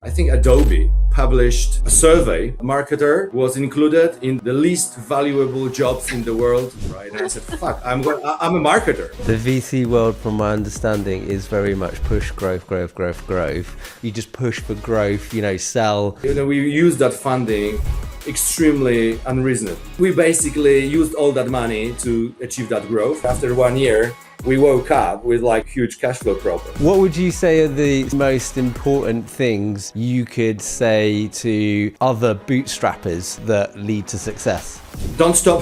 I think Adobe published a survey. A marketer was included in the least valuable jobs in the world, right? And I said, fuck, I'm a marketer. The VC world, from my understanding, is very much push growth, growth, growth, growth. You just push for growth, sell. We used that funding extremely unreasonable. We basically used all that money to achieve that growth. After 1 year, we woke up with huge cash flow problem. What would you say are the most important things you could say to other bootstrappers that lead to success? Don't stop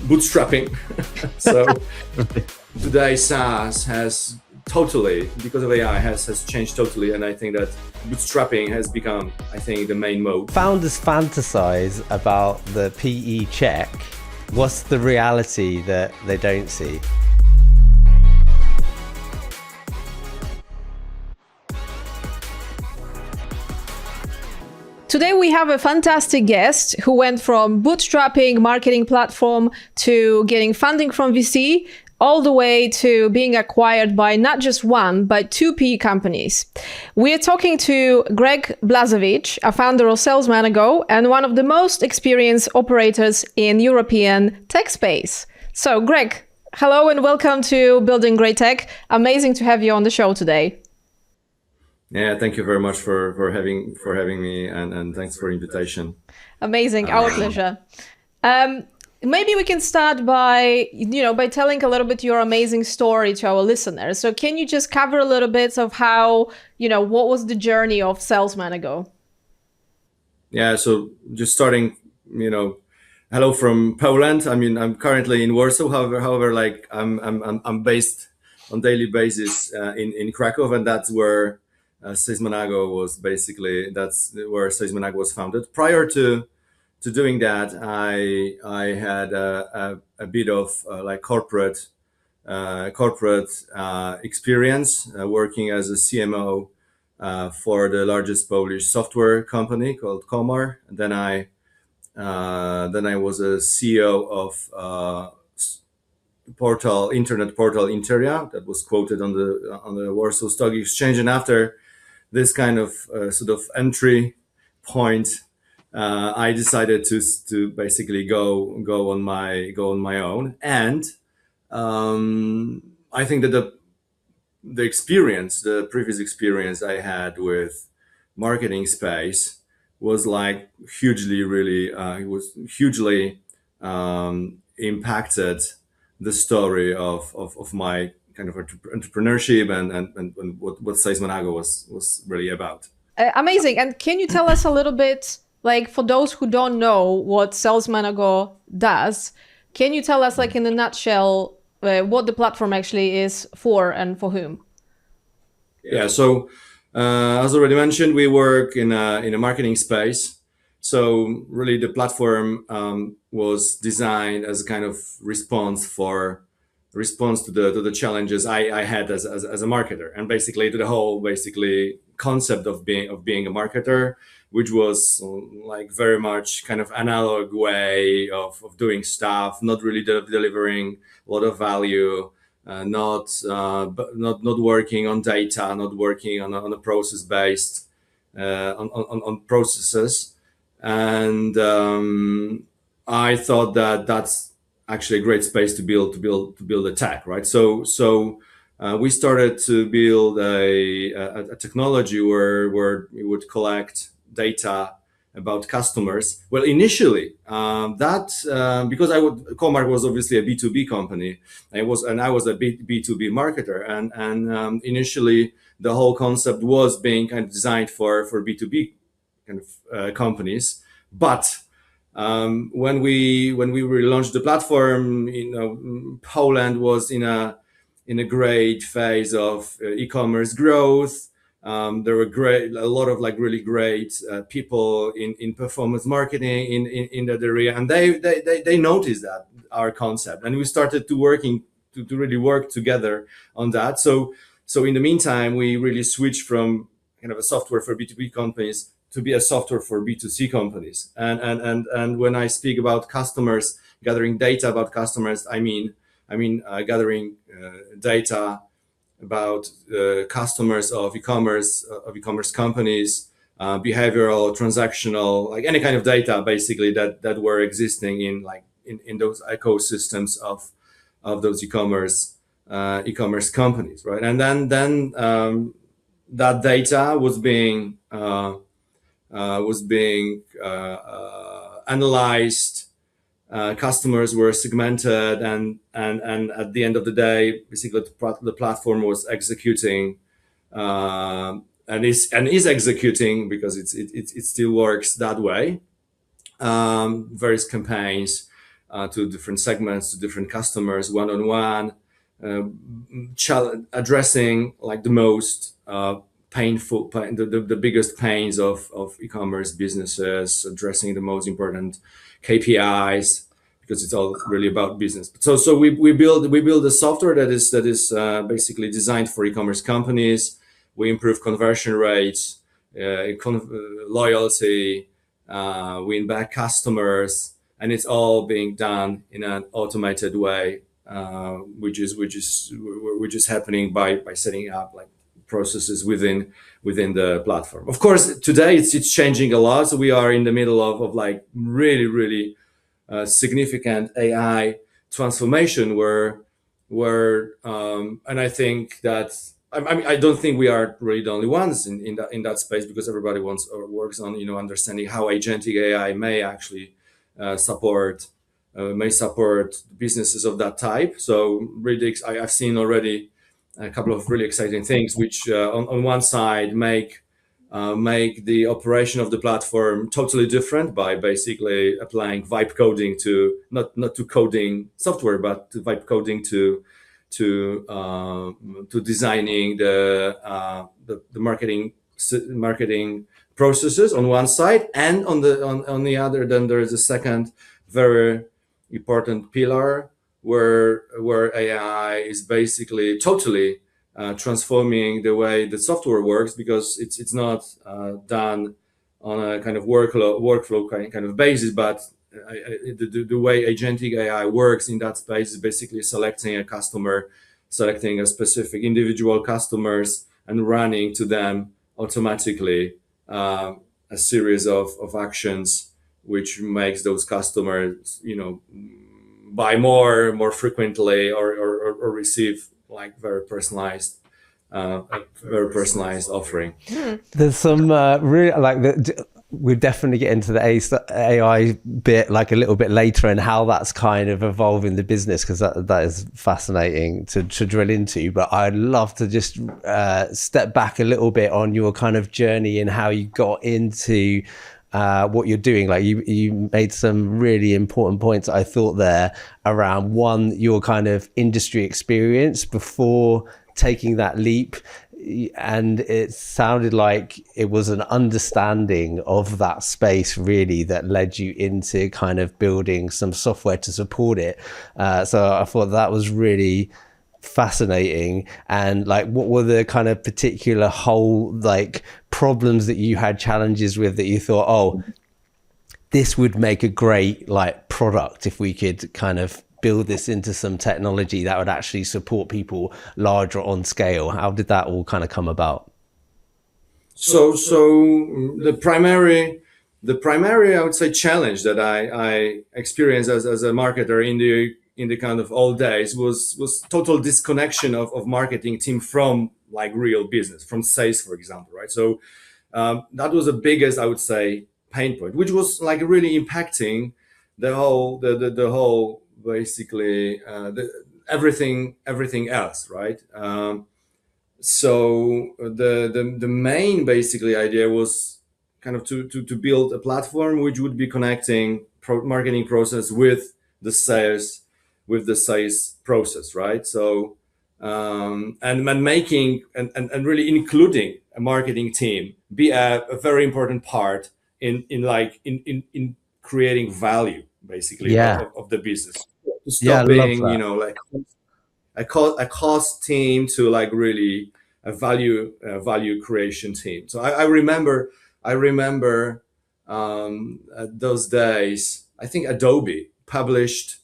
bootstrapping. So today SaaS has totally, because of AI, has changed totally, and I think that bootstrapping has become, the main mode. Founders fantasize about the PE check. What's the reality that they don't see? Today we have a fantastic guest who went from bootstrapping marketing platform to getting funding from VC, all the way to being acquired by not just one, but two PE companies. We are talking to Grzegorz Blazewicz, a founder of SALESmanago and one of the most experienced operators in European tech space. So Greg, hello and welcome to Building Great Tech. Amazing to have you on the show today. Yeah, thank you very much for having me, and thanks for the invitation. Amazing, our pleasure. Maybe we can start by telling a little bit your amazing story to our listeners. So can you just cover a little bit of how, what was the journey of SALESmanago? Yeah, so just starting, hello from Poland. I'm currently in Warsaw. However, I'm based on daily basis in Krakow, and that's where SALESmanago was that's where SALESmanago was founded. Prior to doing that, I had a bit of corporate experience working as a CMO for the largest Polish software company called Comarch. And then I was a CEO of internet portal Interia that was quoted on the Warsaw Stock Exchange. And after this kind of sort of entry point, I decided to basically go on my own. And I think that the previous experience I had with marketing space was hugely impacted the story of my kind of entrepreneurship and what SALESmanago was really about. Amazing. And can you tell us a little bit, for those who don't know what SALESmanago does, can you tell us in a nutshell what the platform actually is for and for whom? Yeah, so as already mentioned, we work in a marketing space. So really the platform was designed as a kind of response to the challenges I had as a marketer, and basically to the whole concept of being a marketer, which was very much kind of analog way of doing stuff, not really delivering a lot of value, not working on data, not working on a process based on processes. And I thought that that's actually a great space to build a tech, right? So we started to build a technology where we would collect data about customers. Well, initially, because Comarch was obviously a B2B company, and I was a B2B marketer, and initially the whole concept was being kind of designed for B2B kind of companies, but when we relaunched the platform, Poland was in a great phase of e-commerce growth. There were a lot of really great people in performance marketing in that area, and they noticed that our concept, and we started to really work together on that. So in the meantime, we really switched from kind of a software for B2B companies to be a software for B2C companies. And when I speak about customers, gathering data about customers, I mean gathering data about customers of e-commerce companies, behavioral, transactional, like any kind of data basically that were existing in those ecosystems of those e-commerce companies, right? And then that data was being analyzed. Customers were segmented, and at the end of the day, basically the platform was executing and is executing, because it still works that way. Various campaigns to different segments, to different customers, one-on-one, addressing like the most painful, the biggest pains of e-commerce businesses, addressing the most important KPIs, because it's all really about business. So we build a software that is basically designed for e-commerce companies. We improve conversion rates, loyalty, win back customers, and it's all being done in an automated way, which is happening by setting up like processes within the platform. Of course, today it's changing a lot. So we are in the middle of like really significant AI transformation where and I think that I don't think we are really the only ones in that space, because everybody wants or works on understanding how agentic AI may actually support businesses of that type. So really, I've seen already a couple of really exciting things, which on one side make the operation of the platform totally different by basically applying vibe coding to not to coding software, but to vibe coding to designing the marketing processes on one side, and on the other, then there is a second very important pillar where AI is basically totally transforming the way the software works, because it's not done on a kind of workflow kind of basis, but the way agentic AI works in that space is basically selecting a customer, selecting a specific individual customers, and running to them automatically a series of actions, which makes those customers, buy more frequently, or receive like very personalized offering. There's some really we'll definitely get into the AI bit like a little bit later, and how that's kind of evolving the business, because that is fascinating to drill into. But I'd love to just step back a little bit on your kind of journey and how you got into what you're doing. Like you made some really important points, I thought, there around one, your kind of industry experience before taking that leap. And it sounded like it was an understanding of that space really that led you into kind of building some software to support it. So I thought that was really fascinating. And like, what were the kind of particular whole like problems that you had challenges with that you thought, oh, this would make a great like product if we could kind of build this into some technology that would actually support people larger on scale? How did that all kind of come about? So the primary I would say challenge that I experienced as a marketer in the kind of old days was total disconnection of marketing team from like real business, from sales, for example, right? So that was the biggest, I would say, pain point, which was like really impacting the whole basically everything else, right? So the main basically idea was kind of to build a platform which would be connecting marketing process with the sales process, right? So and making and really including a marketing team be a very important part in creating value basically of the business. To stop being like a cost team to like really a value creation team. So I remember those days, I think Adobe published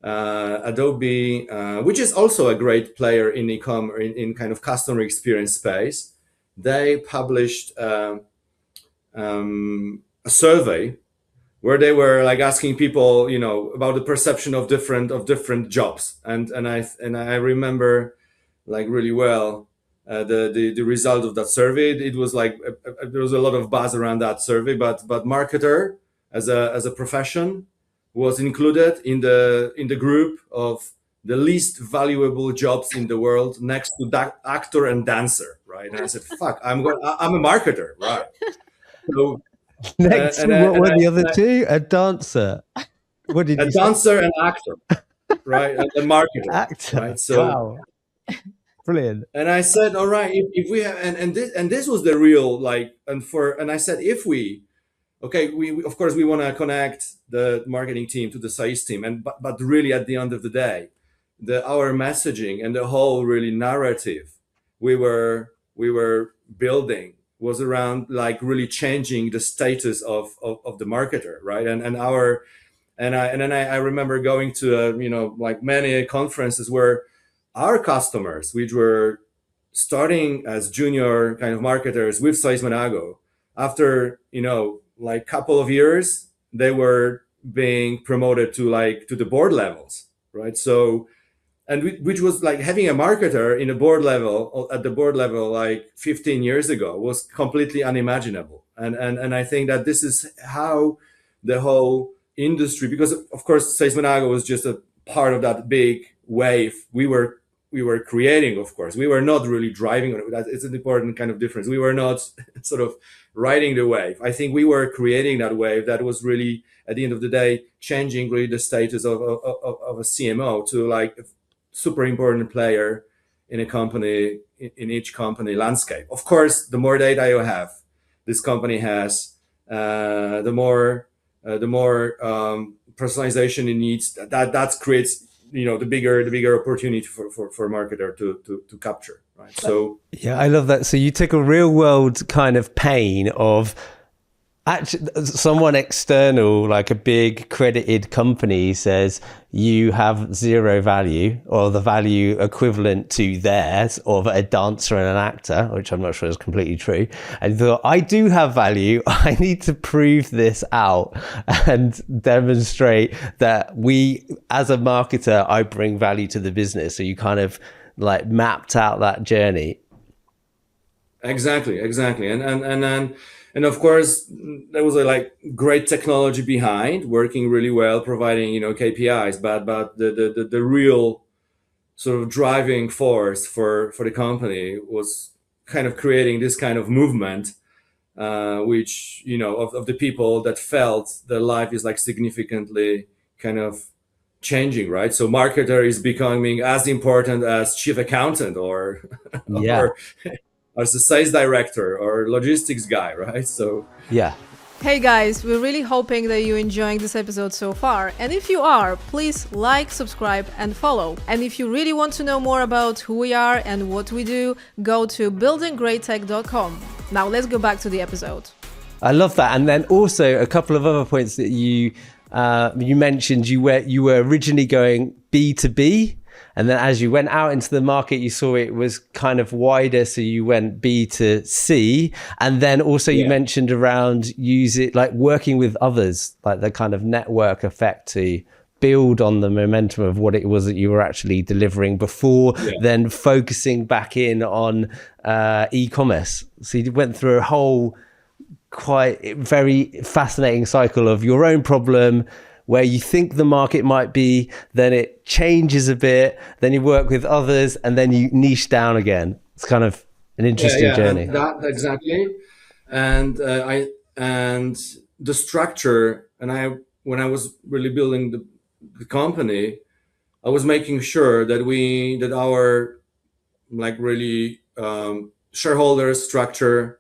which is also a great player in e-commerce in kind of customer experience space. They published a survey where they were like asking people, about the perception of different jobs, and I remember like really well the result of that survey. It was like there was a lot of buzz around that survey, but marketer as a profession was included in the group of the least valuable jobs in the world, next to that actor and dancer, right? And I said, "Fuck, I'm a marketer, right?" So Next, what were the other two? A dancer. What did a you say? dancer and actor, right? And a marketer, Actor. right? So wow, brilliant. and I said, all right, if we have, and this was the real like, and I said, if we, okay, we of course we want to connect the marketing team to the sales team, and but really at the end of the day, our messaging and the whole really narrative we were building was around like really changing the status of the marketer, right? And then I remember going to like many conferences where our customers, which were starting as junior kind of marketers with SALESmanago, after like couple of years, they were being promoted to the board levels, right? So, and which was like having a marketer in a board level at the board level like 15 years ago was completely unimaginable. And I think that this is how the whole industry, because of course SALESmanago was just a part of that big wave we were creating. Of course, we were not really driving on it. It's an important kind of difference. We were not sort of riding the wave. I think we were creating that wave that was really, at the end of the day, changing really the status of a CMO to like a super important player in a company, in each company landscape. Of course, the more data you have, this company has, the more personalization it needs. That creates the bigger opportunity for a marketer to capture, right? So yeah, I love that. So you took a real world kind of pain of actually someone external, like a big credited company, says you have zero value, or the value equivalent to theirs of a dancer and an actor, which I'm not sure is completely true. And you thought, I do have value. I need to prove this out and demonstrate that we, as a marketer, I bring value to the business. So you kind of like mapped out that journey. Exactly. And of course, there was a like great technology behind, working really well, providing KPIs. But the real sort of driving force for the company was kind of creating this kind of movement, which of the people that felt their life is like significantly kind of changing, right? So marketer is becoming as important as chief accountant or Yeah. or as a sales director or logistics guy, right? So Yeah. Hey guys, we're really hoping that you're enjoying this episode so far. And if you are, please like, subscribe, and follow. And if you really want to know more about who we are and what we do, go to buildinggreattech.com. Now let's go back to the episode. I love that. And then also a couple of other points that you mentioned. You were originally going B2B. And then as you went out into the market, you saw it was kind of wider. So you went B to C. And then also you mentioned around like working with others, like the kind of network effect to build on the momentum of what it was that you were actually delivering before then focusing back in on e-commerce. So you went through a whole quite very fascinating cycle of your own problem, where you think the market might be, then it changes a bit, then you work with others, and then you niche down again. It's kind of an interesting journey. That exactly, and the structure. And when I was really building the company, I was making sure that our like really shareholder structure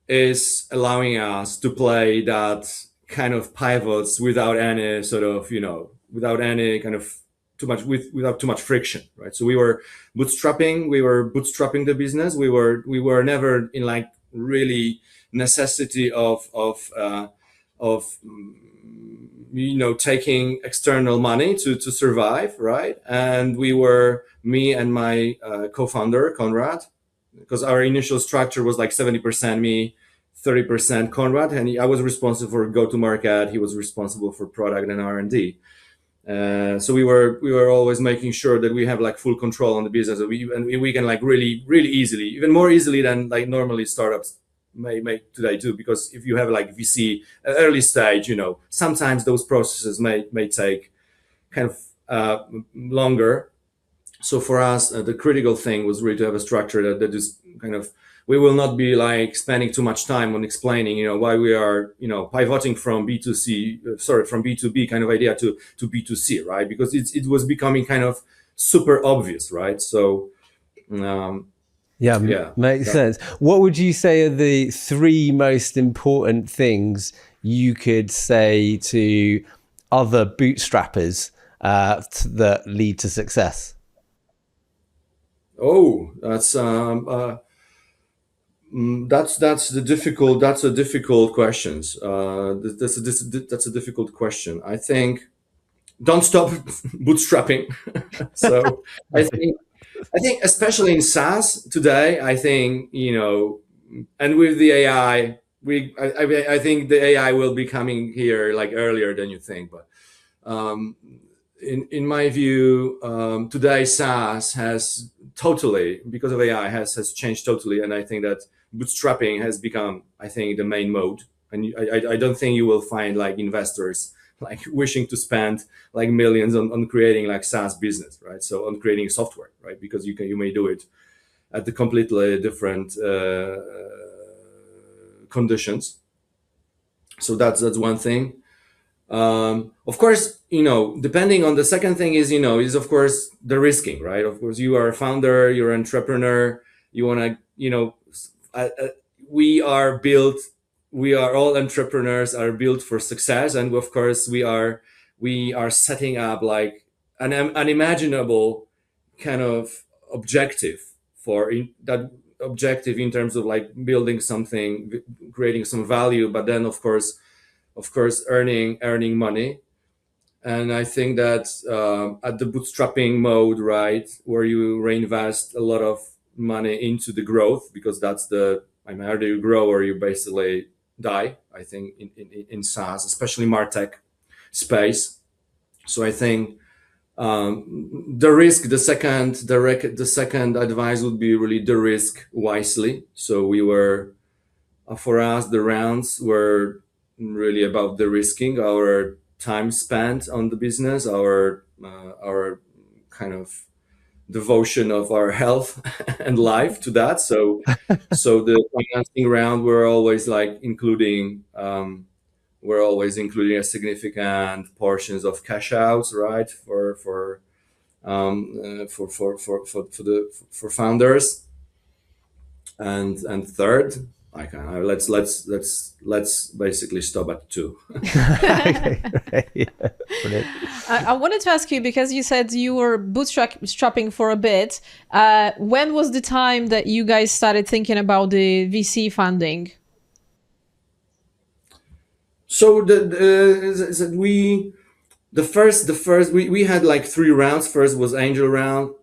is allowing us to play that kind of pivots without any sort of without any kind of without too much friction, right? So we were bootstrapping the business. We were never in like really necessity of taking external money to survive, right? And me and my co-founder Konrad, because our initial structure was like 70% me, 30% Konrad, and I was responsible for go-to-market. He was responsible for product and R&D. So we were always making sure that we have like full control on the business, and we can like really easily, even more easily than like normally startups may make today too. Because if you have like VC early stage, sometimes those processes may take kind of longer. So for us, the critical thing was really to have a structure that is kind of, we will not be like spending too much time on explaining, why we are, pivoting from from B2B kind of idea to B2C, right? Because it was becoming kind of super obvious, right? So, makes sense. What would you say are the 3 most important things you could say to other bootstrappers that lead to success? Oh, that's a difficult question. That's a difficult question. I think don't stop bootstrapping. So I think especially in SaaS today, I think, and with the AI, I think the AI will be coming here like earlier than you think. But in my view, today SaaS has totally, because of AI, has changed totally, and I think that bootstrapping has become, I think, the main mode. And I don't think you will find like investors like wishing to spend like millions on creating like SaaS business, right? So on creating software, right? Because you may do it at the completely different conditions. So that's one thing. Of course, depending on the second thing is of course the risking, right? Of course, you are a founder, you're an entrepreneur, you want to, we are all entrepreneurs are built for success. And of course we are setting up like an unimaginable kind of objective that objective in terms of like building something, creating some value, but then of course earning money. And I think that at the bootstrapping mode, right, where you reinvest a lot of money into the growth, because that's either you grow or you basically die, I think, in SaaS, especially MarTech space. So I think the risk, the second advice would be really the risk wisely. So for us, the rounds were really about the risking, our time spent on the business, our kind of devotion of our health and life to that. So the financing round, we're always including a significant portions of cash outs, right, for founders. And third, let's basically stop at 2. Okay, right. Yeah. Brilliant. I wanted to ask you, because you said you were bootstrapping for a bit. When was the time that you guys started thinking about the VC funding? So we had like 3 rounds. First was angel round,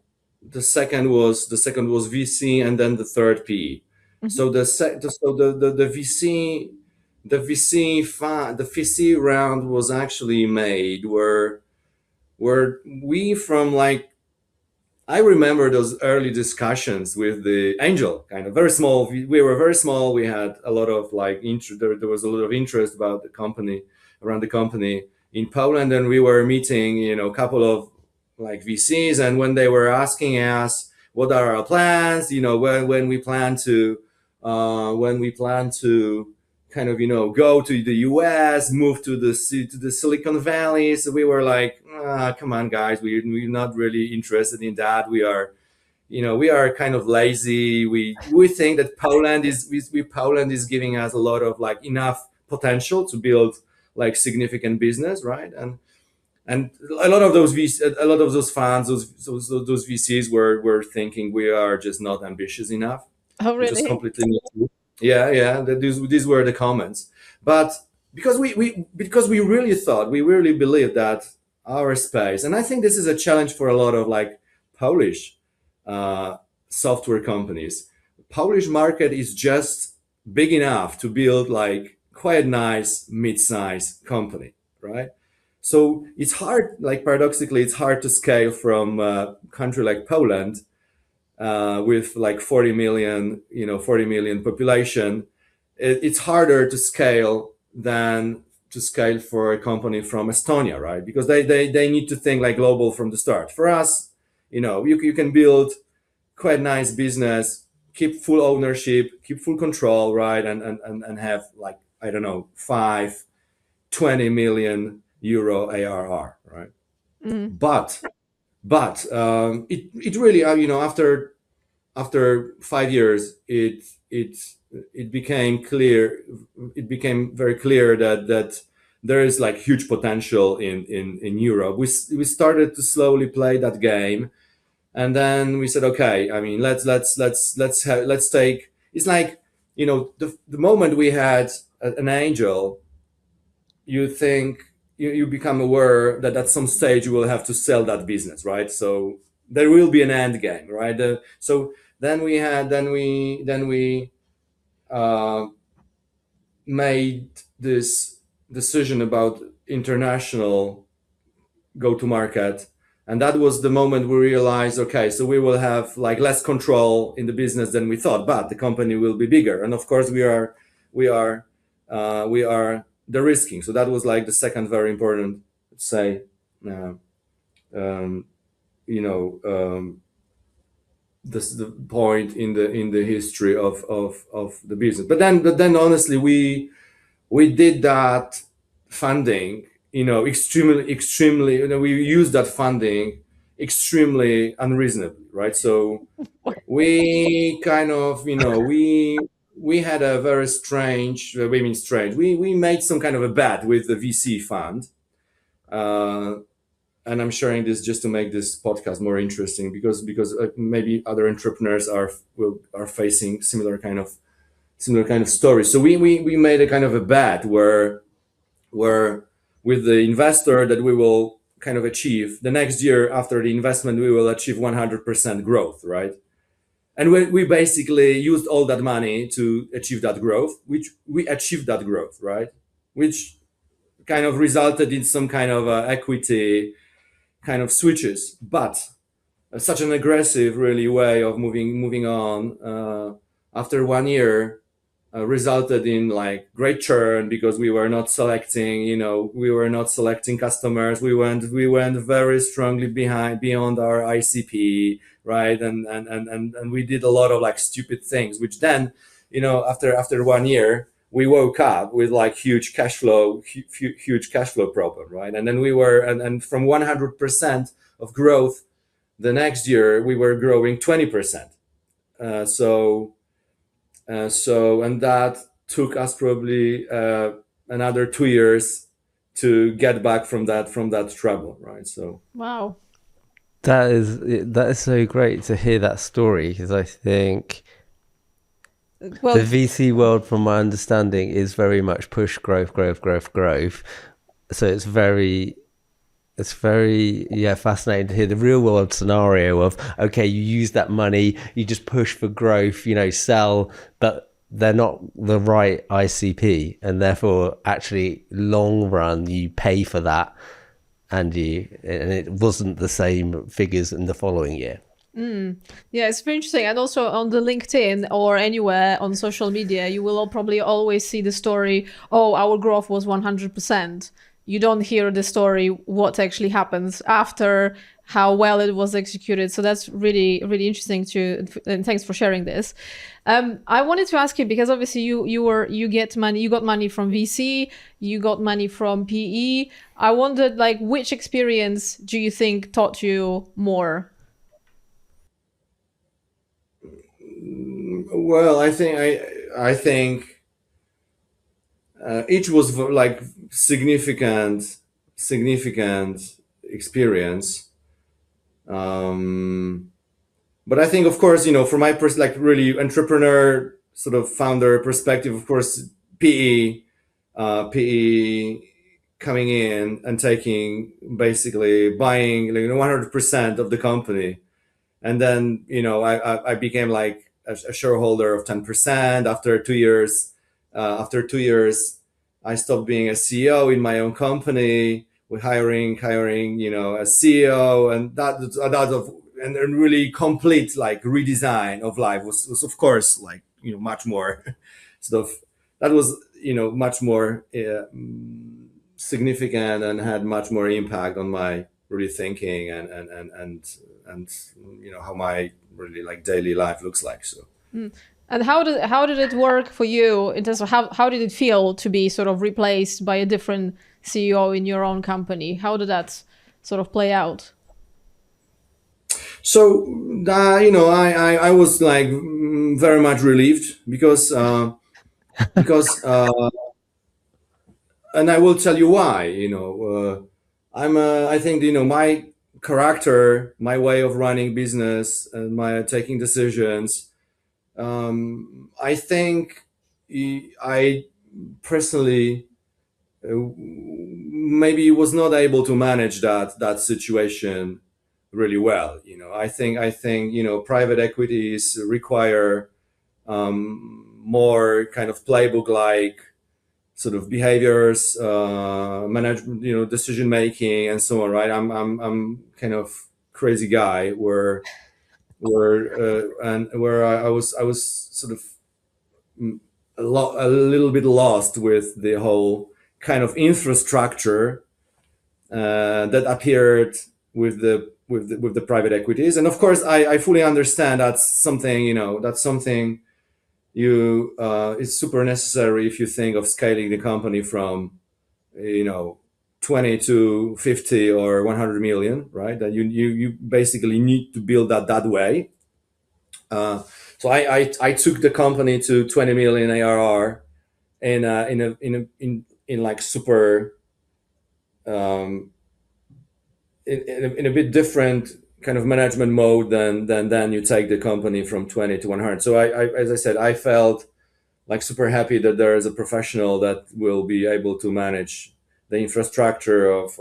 the second was VC, and then the third PE. Mm-hmm. So the VC round was actually made where we from like, I remember those early discussions with the angel, kind of very small. We were very small. We had a lot of like there was a lot of interest about around the company in Poland, and we were meeting, a couple of like VCs, and when they were asking us what are our plans, when we plan to kind of, go to the US, move to the Silicon Valley. So we were like, come on, guys, we're not really interested in that. We are kind of lazy. We think that Poland is giving us a lot of like enough potential to build like significant business, right? And a lot of those funds, those VCs were thinking we are just not ambitious enough. Oh, really? Just completely new. Yeah. These were the comments. But because we really believe that our space, and I think this is a challenge for a lot of like Polish software companies. Polish market is just big enough to build like quite nice mid-sized company, right? So it's hard, like paradoxically, it's hard to scale from a country like Poland with like 40 million, 40 million population. It's harder to scale than to scale for a company from Estonia, right? Because they need to think like global from the start. For us, you can build quite nice business, keep full ownership, keep full control, right? And have like, I don't know, 20 million euro ARR, right? Mm. But it really, after 5 years, it became clear. It became very clear that there is like huge potential in Europe. We started to slowly play that game, and then we said, okay, I mean, let's take. It's like, the moment we had an angel, you think you become aware that at some stage you will have to sell that business, right? So there will be an end game, right? So then we uh, made this decision about international go to market, and that was the moment we realized, okay, so we will have like less control in the business than we thought, but the company will be bigger, and of course we are the risking. So that was like the second very important, say, uh, um, this the point in the history of the business. But then honestly, we did that funding, extremely, we used that funding extremely unreasonably, right? So we kind of, we had a very strange, we mean strange, we made some kind of a bet with the VC fund. Uh, and I'm sharing this just to make this podcast more interesting, because maybe other entrepreneurs are facing similar kind of stories. So we made a kind of a bet where with the investor that we will kind of achieve the next year after the investment, we will achieve 100% growth, right? And we basically used all that money to achieve that growth, which we achieved that growth, right? Which kind of resulted in some kind of equity kind of switches, but such an aggressive really way of moving on after 1 year resulted in like great churn, because we were not selecting customers. We went very strongly beyond our ICP, right? And we did a lot of like stupid things, which then, after 1 year, we woke up with like huge cash flow problem, right? And then and from 100% of growth, the next year we were growing 20%. And that took us probably another 2 years to get back from that trouble, right? So Wow. That is so great to hear that story, because I think Well, the VC world, from my understanding, is very much push growth, growth, growth, growth. So it's very fascinating to hear the real world scenario of, okay, you use that money, you just push for growth, sell, but they're not the right ICP, and therefore actually long run you pay for that, and it wasn't the same figures in the following year. yeah, it's very interesting. And also on the LinkedIn or anywhere on social media, you will probably always see the story, oh, our growth was 100%. You don't hear the story, what actually happens after, how well it was executed. So that's really, really interesting and thanks for sharing this. I wanted to ask you, because obviously you got money from VC, you got money from PE. I wondered, like, which experience do you think taught you more? Well, I think each was like significant experience. But I think, of course, from my like really entrepreneur sort of founder perspective, of course, PE coming in and taking, basically buying like 100% of the company, and then I became like a shareholder of 10%. After 2 years, I stopped being a CEO in my own company. We're hiring, a CEO, and and really complete like redesign of life was of course like much more sort of that was much more significant and had much more impact on my really thinking and how my really like daily life looks like. So. And how did it work for you in terms of how did it feel to be sort of replaced by a different CEO in your own company? How did that sort of play out? So I was like very much relieved because and I will tell you why. I think my character, my way of running business, and my taking decisions. I think I personally maybe was not able to manage that situation really well. I think private equities require more kind of playbook like sort of behaviors, management, decision making, and so on. Right? I'm kind of crazy guy where I was sort of a little bit lost with the whole kind of infrastructure that appeared with the private equities. And of course, I fully understand that's something you is super necessary if you think of scaling the company from 20 to 50 or 100 million, right? That you basically need to build that way. So I took the company to 20 million ARR in like super in a bit different kind of management mode than you take the company from 20 to 100. So I as I said, I felt like super happy that there is a professional that will be able to manage the infrastructure of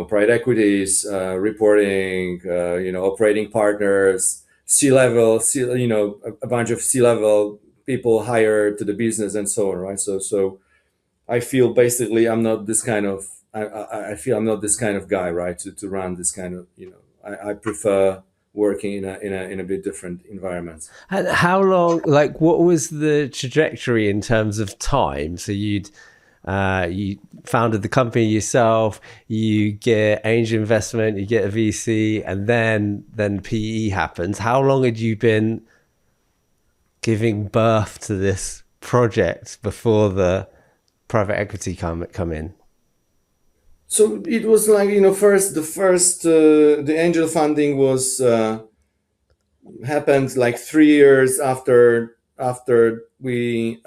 private equities, reporting, operating partners, C-level, a bunch of C-level people hired to the business and so on, right? So I feel basically I'm not this kind of I feel I'm not this kind of guy, right? To run this kind of I prefer working in a bit different environments. And how long? Like, what was the trajectory in terms of time? So you founded the company yourself, you get angel investment, you get a VC, and then PE happens. How long had you been giving birth to this project before the private equity come in? So it was like the angel funding was happened like 3 years after we.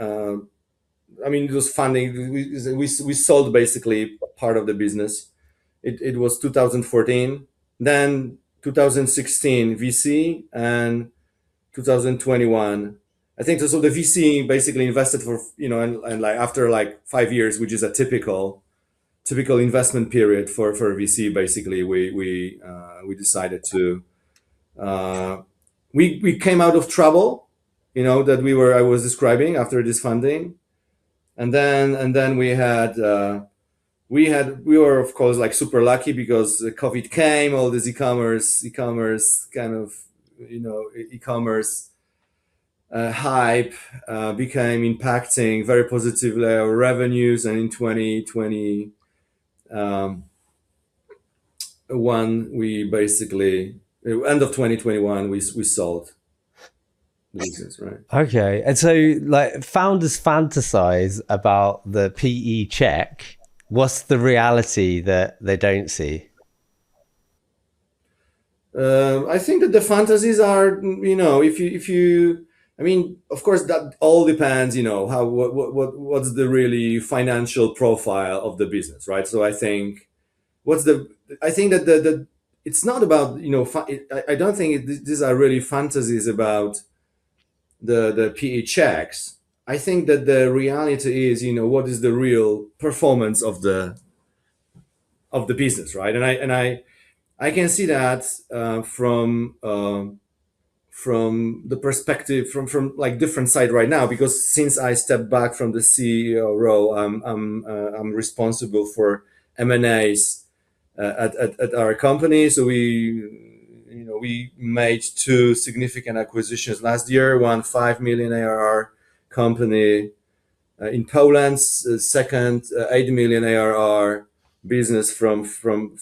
It was funding. We sold basically part of the business. It was 2014, then 2016 VC, and 2021. I think so. The VC basically invested for and like after like 5 years, which is a typical investment period for a VC. Basically, we decided to we came out of trouble, that I was describing after this funding. And then we were of course like super lucky because COVID came, all this e-commerce kind of e-commerce hype became impacting very positively our revenues, and in 2021 we basically end of 2021 we sold business, right? Okay. And so like founders fantasize about the PE check. What's the reality that they don't see? I think that the fantasies are, if you of course that all depends, what's the really financial profile of the business, right? So I think that the it's not about, I don't think these are really fantasies about the PE checks. I think that the reality is, what is the real performance of the business, right? And I can see that from from the perspective from like different side right now, because since I stepped back from the CEO role, I'm responsible for M&As at our company. So we made two significant acquisitions last year. One 5 million ARR company in Poland, second 8 million ARR business from Finland,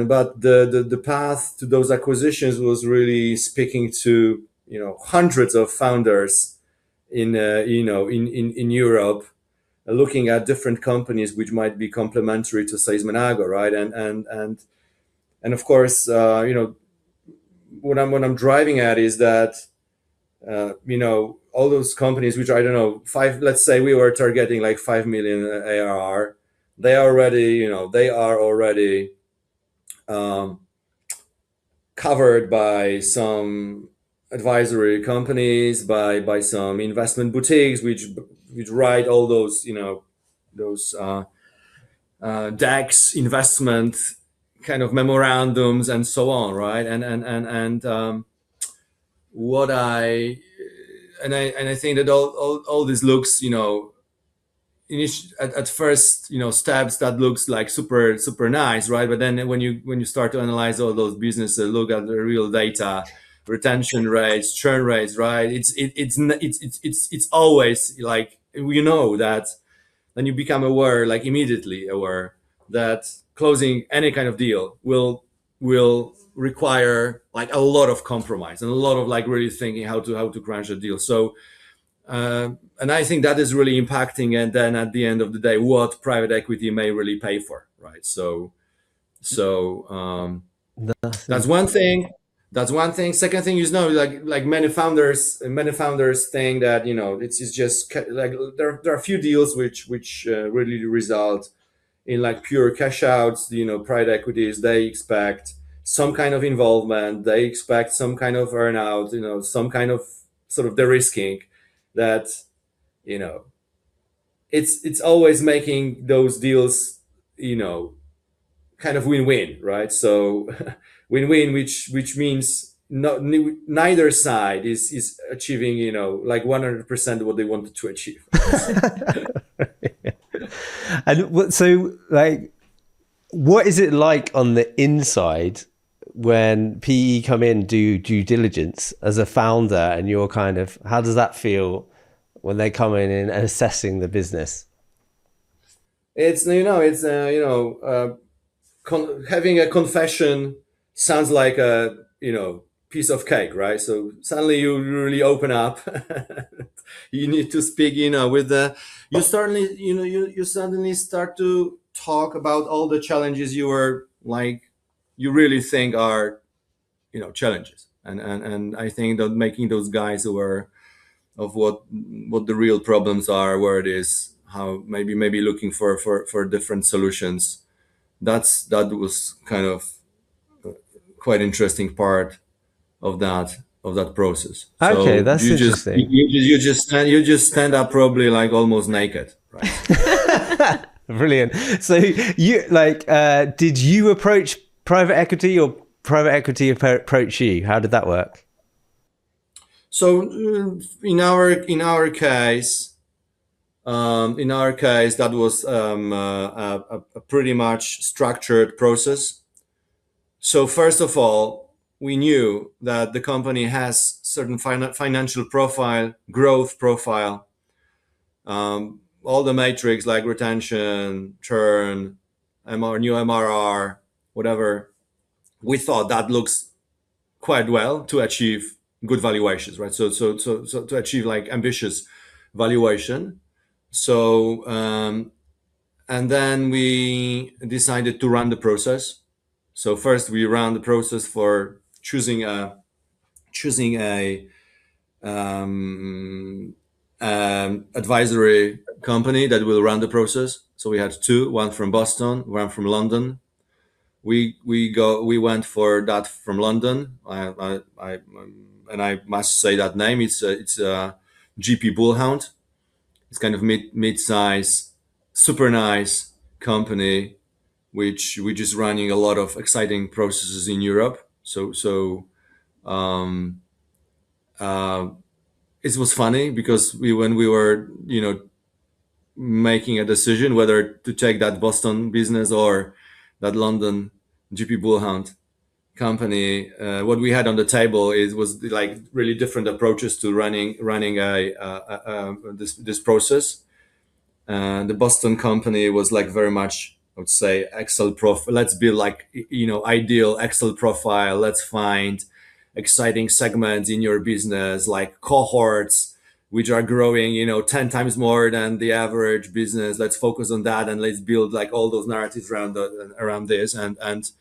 but the path to those acquisitions was really speaking to hundreds of founders in in Europe, looking at different companies which might be complementary to SALESmanago, right? And of course, what I'm driving at is that all those companies which, I don't know, let's say we were targeting like 5 million ARR, they are already covered by some advisory companies, by some investment boutiques which write all those those DAX investment kind of memorandums and so on, right? And what I think that all this looks, at first, steps, that looks like super nice, right? But then when you start to analyze all those businesses, look at the real data, retention rates, churn rates, right? It's always like, that then you become aware, like immediately aware, that closing any kind of deal will require like a lot of compromise and a lot of like really thinking how to crunch a deal. So and I think that is really impacting, and then at the end of the day, what private equity may really pay for, right? So that's one thing. Second thing is, like many founders think that it's just like there are a few deals which really result in like pure cash outs. Private equities, they expect some kind of involvement, they expect some kind of earnout, some kind of sort of de-risking that it's always making those deals kind of win-win, right? So win-win, which means neither side is achieving like 100% what they wanted to achieve. And so, like, what is it like on the inside when PE come in, do due diligence as a founder, and you're kind of, how does that feel when they come in and assessing the business? It's having a confession sounds like a piece of cake, right? So suddenly you really open up. You need to speak, with you suddenly start to talk about all the challenges you really think are challenges, and I think that making those guys aware of what the real problems are, where it is, how maybe looking for different solutions, that was kind of quite interesting part of that process. Okay, so that's interesting. You just stand up probably like almost naked, right? Brilliant. So you did you approach private equity, or private equity approach you? How did that work? So in our case, that was a pretty much structured process. So first of all, we knew that the company has certain financial profile, growth profile, all the metrics like retention, churn, new MRR, whatever. We thought that looks quite well to achieve good valuations, right? So to achieve like ambitious valuation. So and then we decided to run the process. So first we ran the process for choosing a advisory company that will run the process. So we had two, one from Boston, one from London. We went for that from London. I must say that name. It's GP Bullhound. It's kind of mid-size, super nice company, which is running a lot of exciting processes in Europe. So um, uh, it was funny because when we were making a decision whether to take that Boston business or that London GP Bullhound company, what we had on the table was like really different approaches to running this process. The Boston company was like very much, I would say, Excel profile. Let's build like ideal Excel profile. Let's find exciting segments in your business, like cohorts which are growing 10 times more than the average business. Let's focus on that, and let's build like all those narratives around this. And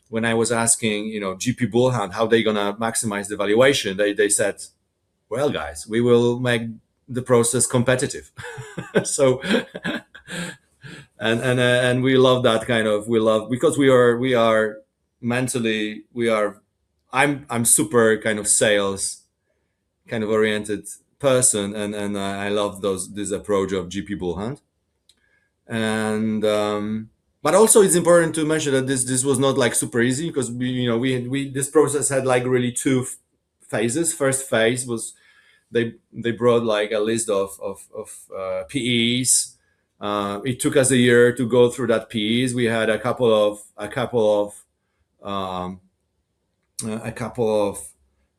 when I was asking GP Bullhound how they gonna maximize the valuation, they said, well guys, we will make the process competitive. So and we love that kind of, we love, because we are mentally, I'm super kind of sales kind of oriented person, and I love this approach of GP Bullhunt. And but also it's important to mention that this was not like super easy, because we this process had like really two phases. First phase was they brought like a list of PEs. It took us a year to go through that PEs. We had a couple of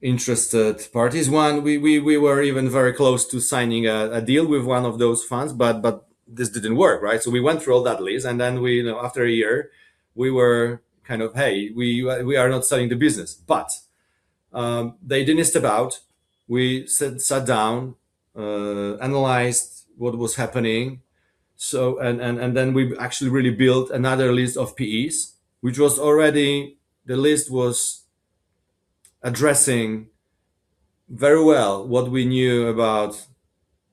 interested parties. One, we were even very close to signing a deal with one of those funds, but this didn't work, right? So we went through all that list, and then we, after a year, we were kind of, hey, we are not selling the business. But they didn't step out. We sat down, analyzed what was happening. So and then we actually really built another list of PEs, which was already, the list was addressing very well what we knew about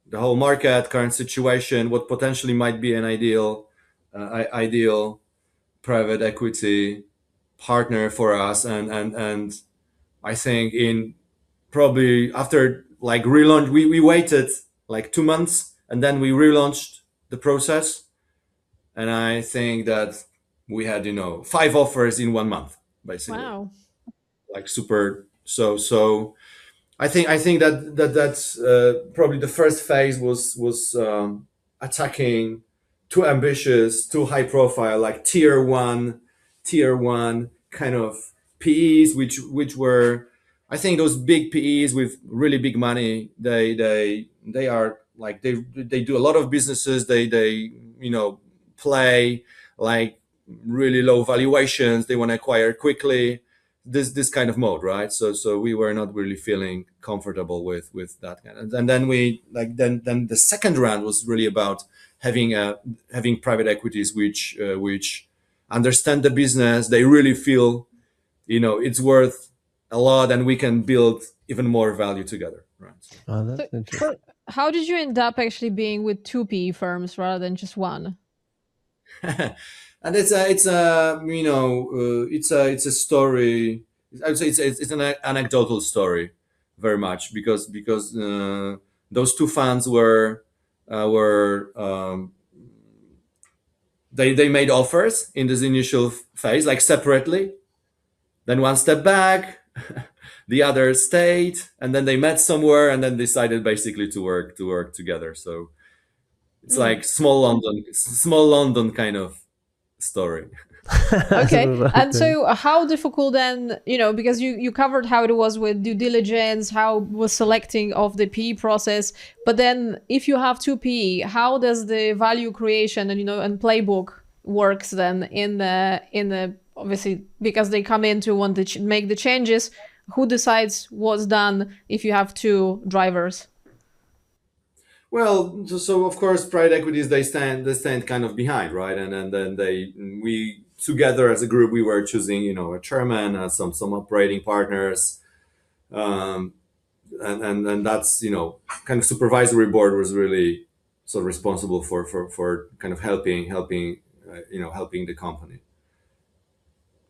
the whole market, current situation, what potentially might be an ideal private equity partner for us. And I think in probably after like relaunch, we waited like 2 months, and then we relaunched the process. And I think that we had 5 offers in 1 month, basically. Wow. Like super. So I think that's probably the first phase was attacking too ambitious, too high profile, like tier one kind of PEs, which were, I think those big PEs with really big money. They are like, they do a lot of businesses. They play like really low valuations. They want to acquire quickly. This kind of mode, right? So we were not really feeling comfortable with that kind of, and then we like then the second round was really about having private equities which understand the business. They really feel it's worth a lot, and we can build even more value together, right? Oh, that's interesting. How did you end up actually being with 2 PE firms rather than just one? And it's a story. I would say it's an anecdotal story, very much, because those two funds were they made offers in this initial phase, like separately. Then one step back, the other stayed, and then they met somewhere, and then decided basically to work together. So it's like small London kind of story. Okay. And so how difficult then, because you covered how it was with due diligence, how it was selecting of the PE process, but then if you have 2 PE, how does the value creation and playbook works then in the obviously, because they come in to want to make the changes, who decides what's done if you have 2 drivers? Well, so of course, private equities, they stand kind of behind, right? And then we together as a group, we were choosing, a chairman, some operating partners, and that's kind of supervisory board was really sort of responsible for kind of helping the company.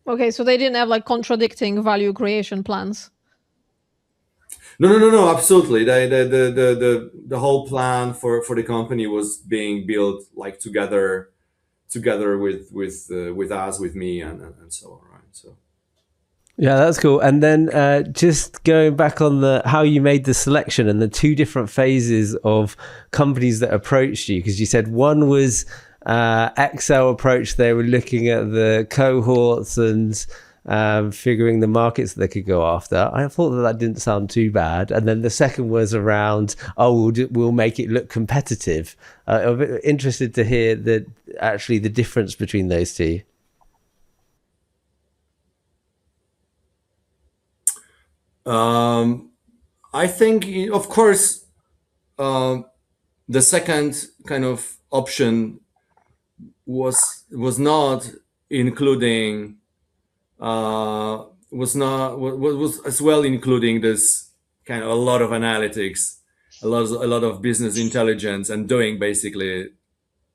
Okay, so they didn't have like contradicting value creation plans. No, absolutely. The whole plan for the company was being built like together with us, with me, and so on, right? So Yeah, that's cool. And then just going back on the how you made the selection and the two different phases of companies that approached you, because you said one was Excel approach. They were looking at the cohorts and figuring the markets that they could go after. I thought that didn't sound too bad. And then the second was around, we'll make it look competitive. I'm interested to hear that actually the difference between those two. I think, of course, the second kind of option was not including was as well including this kind of a lot of analytics, a lot of business intelligence, and doing basically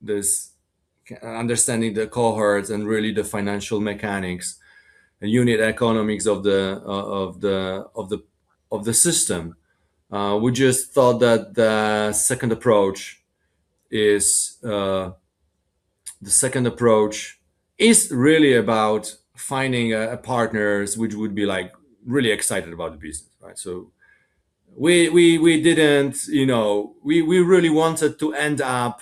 this understanding the cohorts and really the financial mechanics and unit economics of the system. We just thought that the second approach is really about finding a partners which would be like really excited about the business, right? So we didn't, we really wanted to end up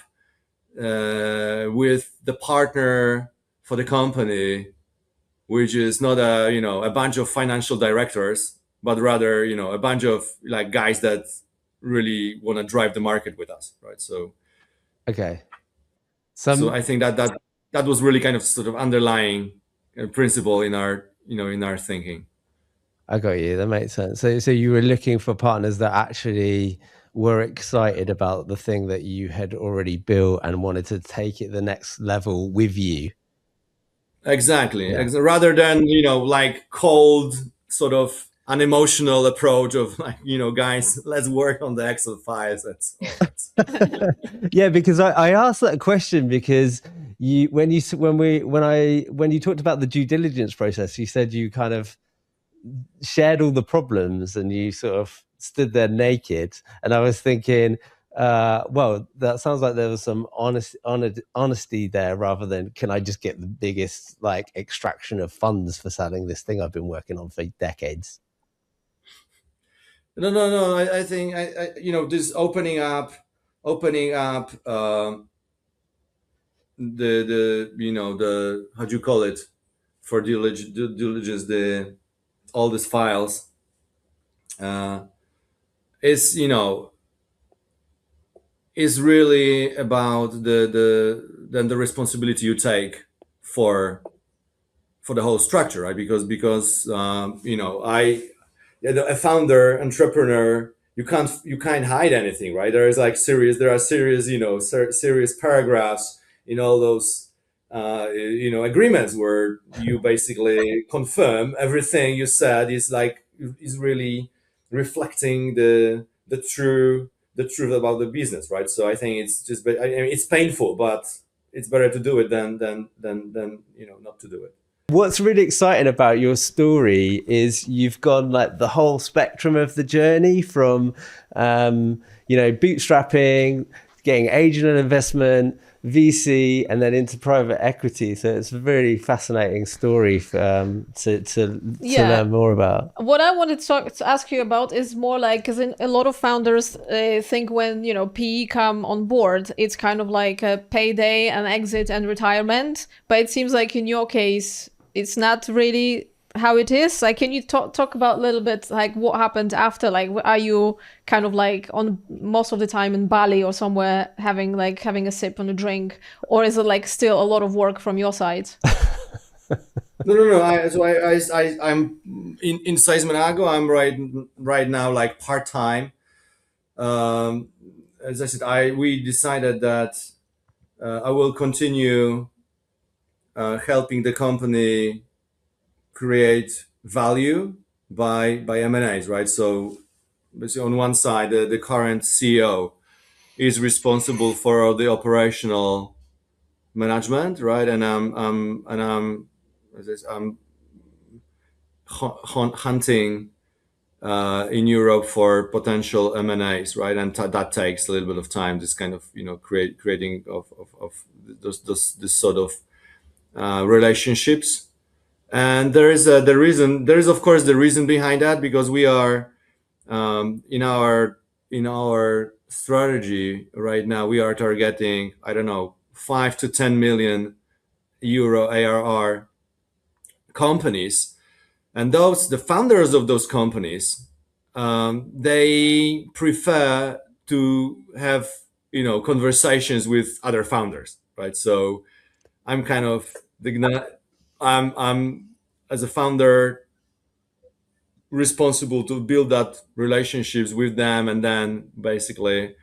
with the partner for the company, which is not a bunch of financial directors, but rather a bunch of like guys that really want to drive the market with us, right? So okay, so I think that was really kind of sort of underlying principle in our in our thinking. I got you. That makes sense. So you were looking for partners that actually were excited about the thing that you had already built and wanted to take it the next level with you. Exactly. Yeah. Rather than like cold sort of unemotional approach of like guys, let's work on the Excel files. Yeah, because I asked that question because when you talked about the due diligence process, you said you kind of shared all the problems and you sort of stood there naked, and I was thinking, well, that sounds like there was some honesty there rather than can I just get the biggest like extraction of funds for selling this thing I've been working on for decades. No. I think this opening up the how do you call it for due diligence, all these files is really about the responsibility you take for the whole structure, right? Because a founder, entrepreneur, you can't hide anything, right? There are serious paragraphs in all those agreements where you basically confirm everything you said is really reflecting the truth about the business, right? So I think it's just, it's painful, but it's better to do it than not to do it. What's really exciting about your story is you've gone like the whole spectrum of the journey from, bootstrapping, getting angel investment, VC, and then into private equity. So it's a very fascinating story to learn more about. What I wanted to ask you about is more like, because a lot of founders think when PE come on board, it's kind of like a payday, an exit, and retirement. But it seems like in your case, it's not really how it is. Like, can you talk about a little bit like what happened after? Like, are you kind of like on most of the time in Bali or somewhere having a sip on a drink, or is it like still a lot of work from your side? No. I'm in SALESmanago. I'm right now like part time. As I said, we decided that I will continue helping the company create value by M&As, right? So basically on one side, the current CEO is responsible for all the operational management, right? And I'm hunting in Europe for potential M&As, right? And that takes a little bit of time. This kind of creating of this sort of relationships. And there is the reason. There is of course the reason behind that, because we are in our strategy right now, we are targeting, I don't know, 5 to 10 million euro ARR companies, and the founders of those companies, they prefer to have conversations with other founders, right? So I'm kind of I'm as a founder responsible to build that relationships with them, and then basically,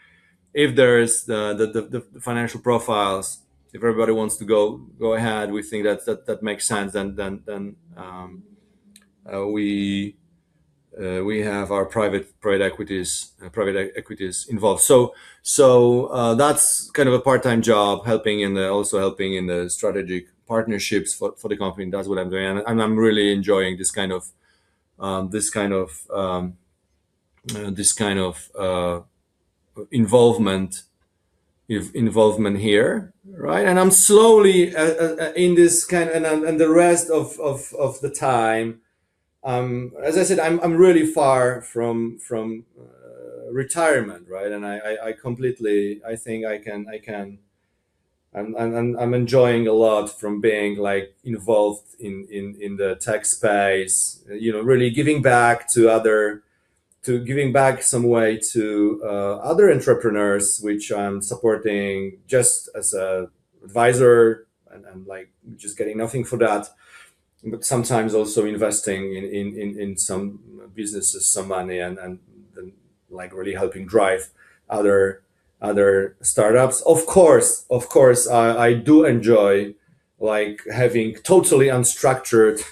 if there's the financial profiles, if everybody wants to go ahead, we think that makes sense. Then we have our private equities involved. So that's kind of a part-time job, helping in the strategic partnerships for the company. That's what I'm doing, and I'm really enjoying this kind of involvement here, right? And I'm slowly in this kind of, and the rest of the time, as I said, I'm really far from retirement, right? And I completely, I think I can. I'm enjoying a lot from being like involved in the tech space, really giving back some way to other entrepreneurs, which I'm supporting just as a advisor, and like just getting nothing for that, but sometimes also investing in some businesses some money, and like really helping drive other startups. Of course, I do enjoy like having totally unstructured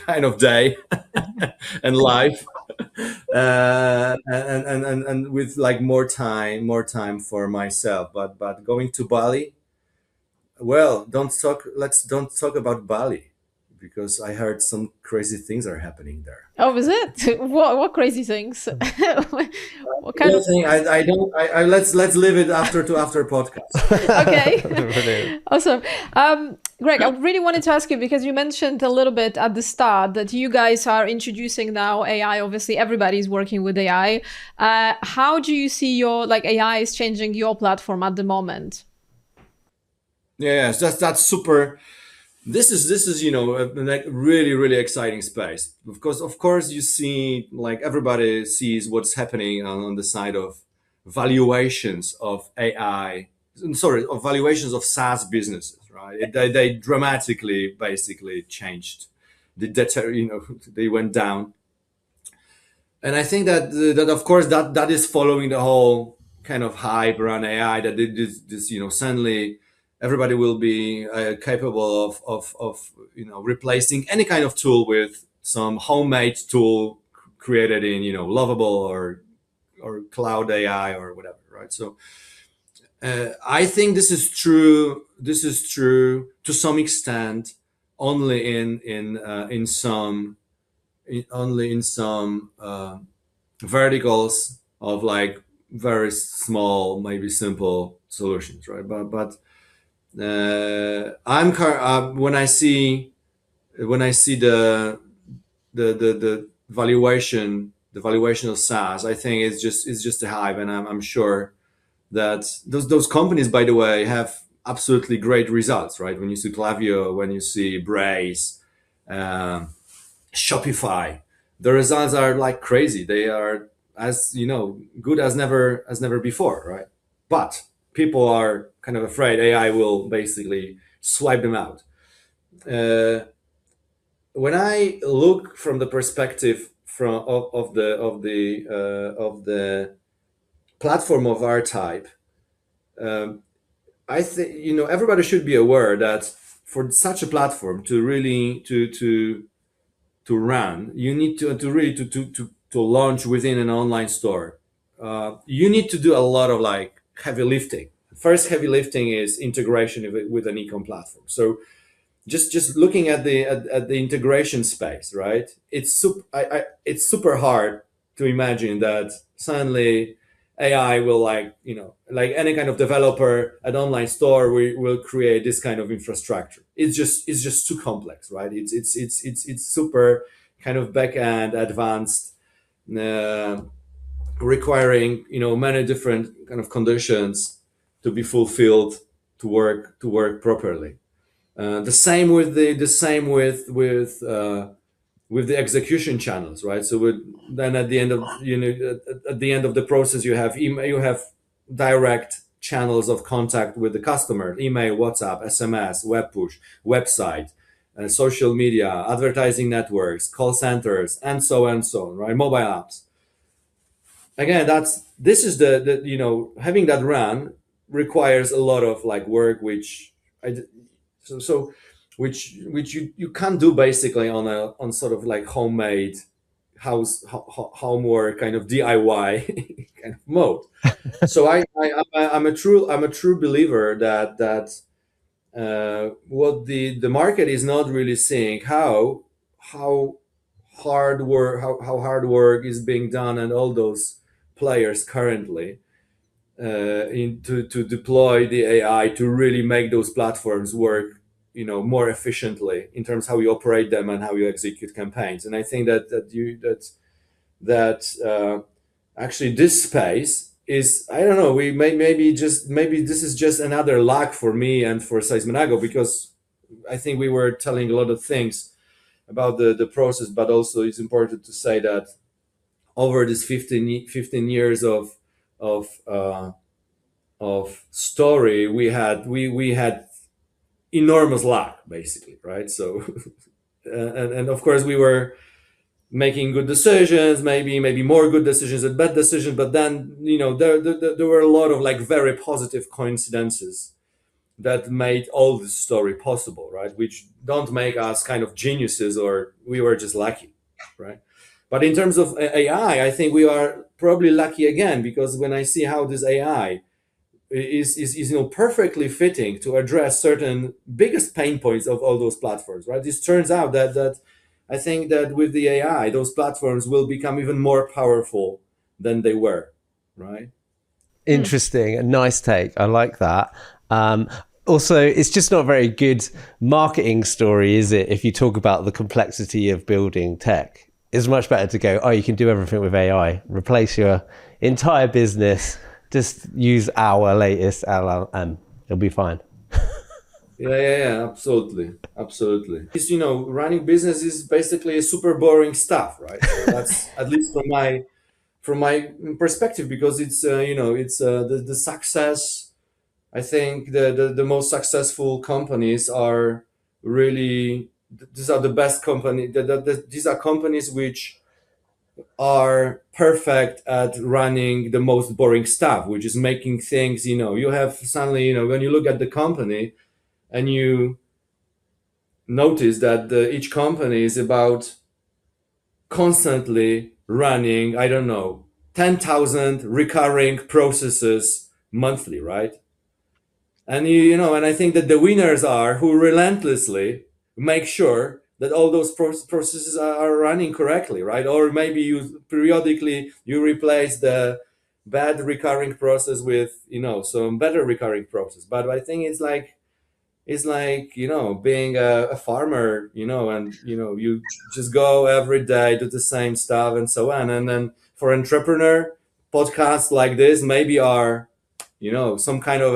kind of day and life, and with like more time for myself. But going to Bali, well, let's don't talk about Bali, because I heard some crazy things are happening there. Oh, is it? What crazy things? What kind of thing? I don't. Let's leave it after podcast. Okay. Awesome. Greg, I really wanted to ask you, because you mentioned a little bit at the start that you guys are introducing now AI. Obviously, everybody's working with AI. How do you see your AI is changing your platform at the moment? Yes, that's super. This is a really exciting space. Of course, you see, like everybody sees what's happening on the side of valuations of AI. Of valuations of SaaS businesses, right? They dramatically basically changed. They went down, and I think that of course that is following the whole kind of hype around AI, that this suddenly everybody will be capable of replacing any kind of tool with some homemade tool created in Lovable or cloud AI or whatever, right? So I think this is true. This is true to some extent, only in some verticals of like very small, maybe simple solutions, right? But when I see the valuation of SaaS, I think it's just a hype, and I'm sure that those companies, by the way, have absolutely great results, right? When you see Klaviyo, when you see Braze, Shopify, the results are like crazy. They are as good as never before, right? But people are kind of afraid AI will basically swipe them out. When I look from the perspective of the platform of our type, I think everybody should be aware that for such a platform to really to run, you need to really to launch within an online store. You need to do a lot of like heavy lifting. First heavy lifting is integration with an e-com platform. So just looking at the integration space, right? It's super hard to imagine that suddenly AI will, like, like any kind of developer at online store, we will create this kind of infrastructure. It's just too complex, right? It's super kind of back end advanced, requiring many different kind of conditions to be fulfilled to work properly. The same with the execution channels, right? So then at the end of at the end of the process, you have email, you have direct channels of contact with the customer: email, WhatsApp, SMS, web push, website, social media, advertising networks, call centers, and so on, right? Mobile apps. Again, this is the having that run requires a lot of like work, which which you can't do basically on sort of like homemade home or kind of DIY kind of mode. So I'm a true believer that what the market is not really seeing how hard work is being done, and all those players currently to deploy the AI to really make those platforms work more efficiently in terms of how you operate them and how you execute campaigns. And I think that actually this space is, I don't know, maybe this is just another luck for me and for SALESmanago, because I think we were telling a lot of things about the process, but also it's important to say that over this 15 years of story, we had enormous luck, basically, right? So and of course we were making good decisions, maybe more good decisions than bad decisions, but then there were a lot of like very positive coincidences that made all this story possible, right? Which don't make us kind of geniuses, or we were just lucky, right? But in terms of AI, I think we are probably lucky again, because when I see how this AI is perfectly fitting to address certain biggest pain points of all those platforms, right? This turns out that I think that with the AI, those platforms will become even more powerful than they were, right? Interesting. A nice take. I like that. Also, it's just not a very good marketing story, is it? If you talk about the complexity of building tech, it's much better to go, oh, you can do everything with AI, replace your entire business, just use our latest LLM. It'll be fine. Yeah, absolutely. It's, running business is basically a super boring stuff, right? So that's at least from my perspective, because it's it's the success. I think the most successful companies are really, these are the best company. These are companies which are perfect at running the most boring stuff, which is making things. You have suddenly, when you look at the company and you notice that each company is about constantly running, I don't know, 10,000 recurring processes monthly, right? And and I think that the winners are who relentlessly make sure that all those processes are running correctly, right? Or maybe you periodically replace the bad recurring process with some better recurring process. But I think it's like being a farmer, and you just go every day, do the same stuff and so on. And then for entrepreneur, podcasts like this maybe are some kind of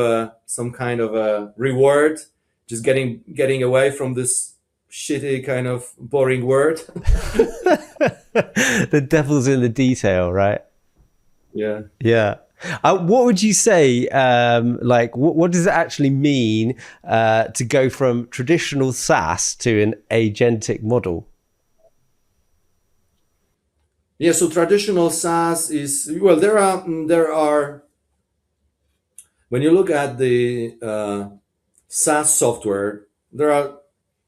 a reward, just getting away from this shitty kind of boring word. The devil's in the detail, right? Yeah. What would you say, what does it actually mean to go from traditional SaaS to an agentic model? Yeah, so traditional SaaS is, well, there are when you look at the SaaS software, there are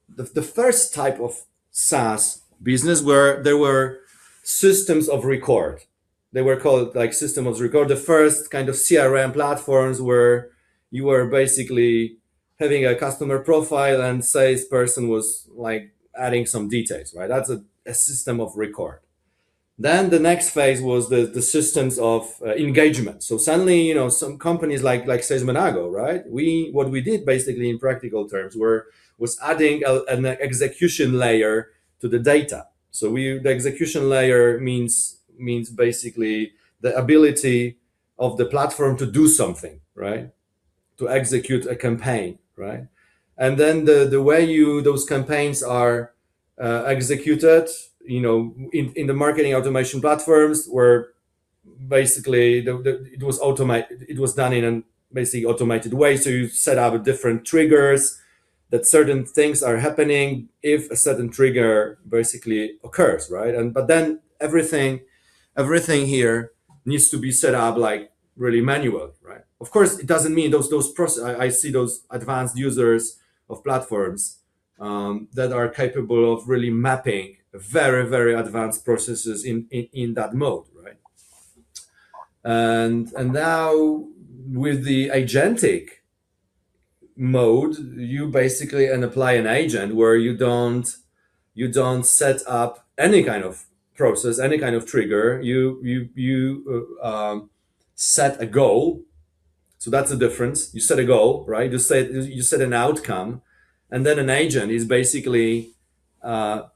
the first type of SaaS business where there were systems of record. They were called like system of record. The first kind of CRM platforms where you were basically having a customer profile and salesperson was like adding some details, right? That's a system of record. Then the next phase was the systems of engagement. So suddenly, some companies like SALESmanago, right? What we did basically in practical terms was adding an execution layer to the data. So the execution layer means basically the ability of the platform to do something, right? To execute a campaign, right? And then the way those campaigns are executed, in the marketing automation platforms, where basically it was automated, it was done in a basically automated way. So you set up different triggers that certain things are happening if a certain trigger basically occurs, right? And but then everything here needs to be set up like really manual, right? Of course, it doesn't mean those process. I see those advanced users of platforms that are capable of really mapping very very advanced processes in that mode, right? And now with the agentic mode, you basically and apply an agent where you don't set up any kind of process, any kind of trigger. You set a goal. So that's the difference. You set a goal, right? You set an outcome, and then an agent is basically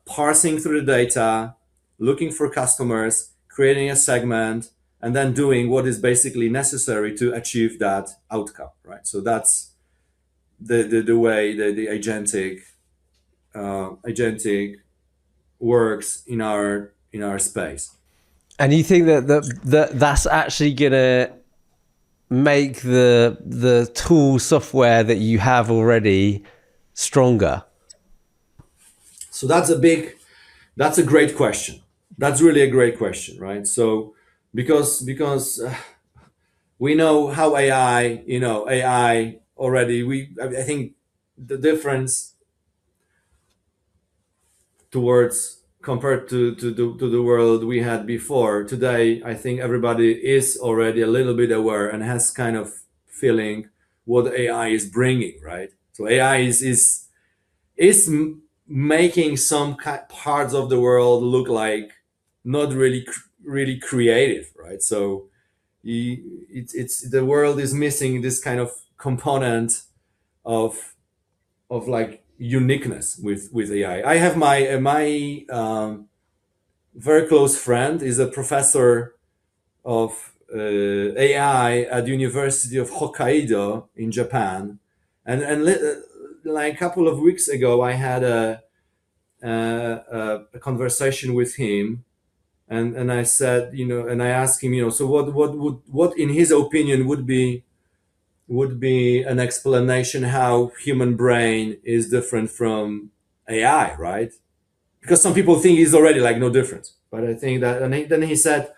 parsing through the data, looking for customers, creating a segment, and then doing what is basically necessary to achieve that outcome, right? So that's the way the agentic works in our space. And you think that's actually gonna make the tool software that you have already stronger? So that's a great question. That's really a great question, right? So because we know how AI already, I think the difference towards compared to the world we had before today, I think everybody is already a little bit aware and has kind of feeling what AI is bringing, right? So AI is making some parts of the world look like not really creative, right? So it's the world is missing this kind of component of like uniqueness with AI. I have my very close friend is a professor of AI at University of Hokkaido in Japan, and like a couple of weeks ago, I had a conversation with him, and I said, and I asked him, so what in his opinion would be an explanation how human brain is different from AI, right? Because some people think it's already like no difference, but I think that, and then he said,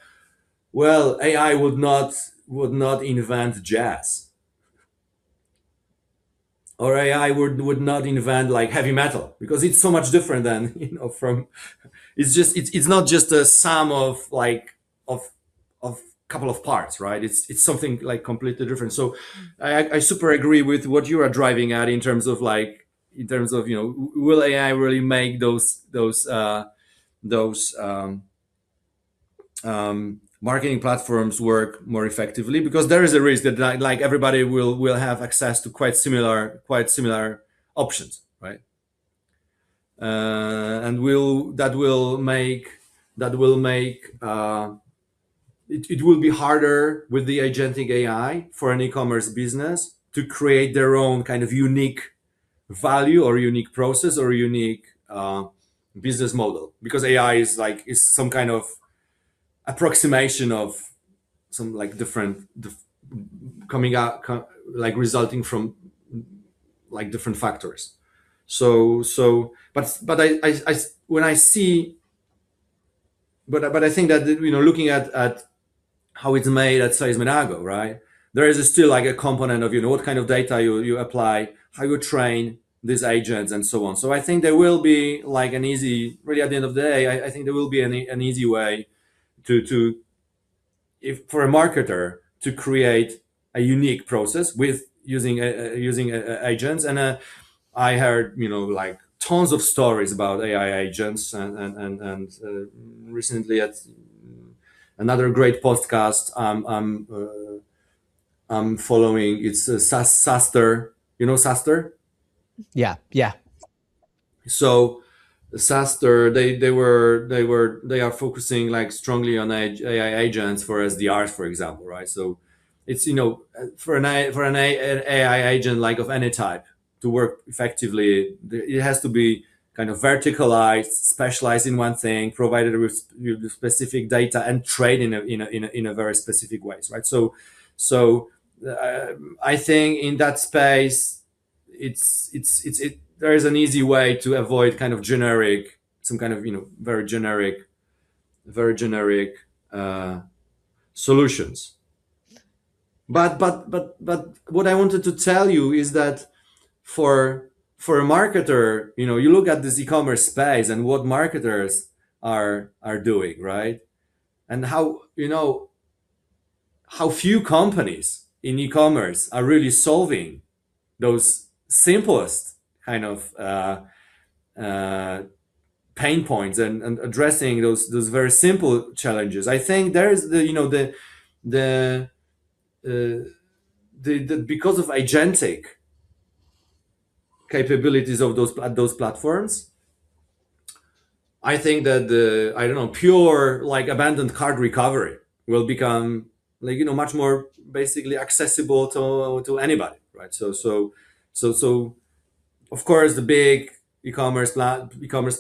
well, AI would not invent jazz, or AI would not invent like heavy metal, because it's so much different than from. It's not just a sum of like of couple of parts, right? It's something like completely different. So I super agree with what you are driving at in terms of will AI really make those marketing platforms work more effectively, because there is a risk that like everybody will have access to quite similar options, right? And it will be harder with the agentic AI for an e-commerce business to create their own kind of unique value or unique process or unique business model, because AI is some kind of approximation of some like different coming out like resulting from like different factors. But I when I see, but I think that looking at how it's made at SALESmanago, right? There is still like a component of what kind of data you apply, how you train these agents, and so on. So I think there will be like an easy, really at the end of the day, I think there will be an easy way to if for a marketer to create a unique process with using agents. And I heard like tons of stories about AI agents, and recently at another great podcast I'm following. It's SaaStr. You know SaaStr? Yeah. So SaaStr, they are focusing like strongly on AI agents for SDRs, for example, right? So it's, for an AI agent like of any type to work effectively, it has to be kind of verticalized, specialized in one thing, provided with specific data, and trade in a very specific ways, right? So I think in that space, there is an easy way to avoid kind of generic, some kind of very generic solutions. But what I wanted to tell you is that for a marketer, you look at this e-commerce space and what marketers are doing, right? And how few companies in e-commerce are really solving those simplest kind of pain points and addressing those very simple challenges. I think there is the because of agentic capabilities of those platforms, I think that pure like abandoned cart recovery will become like much more basically accessible to anybody, right? So of course the big e-commerce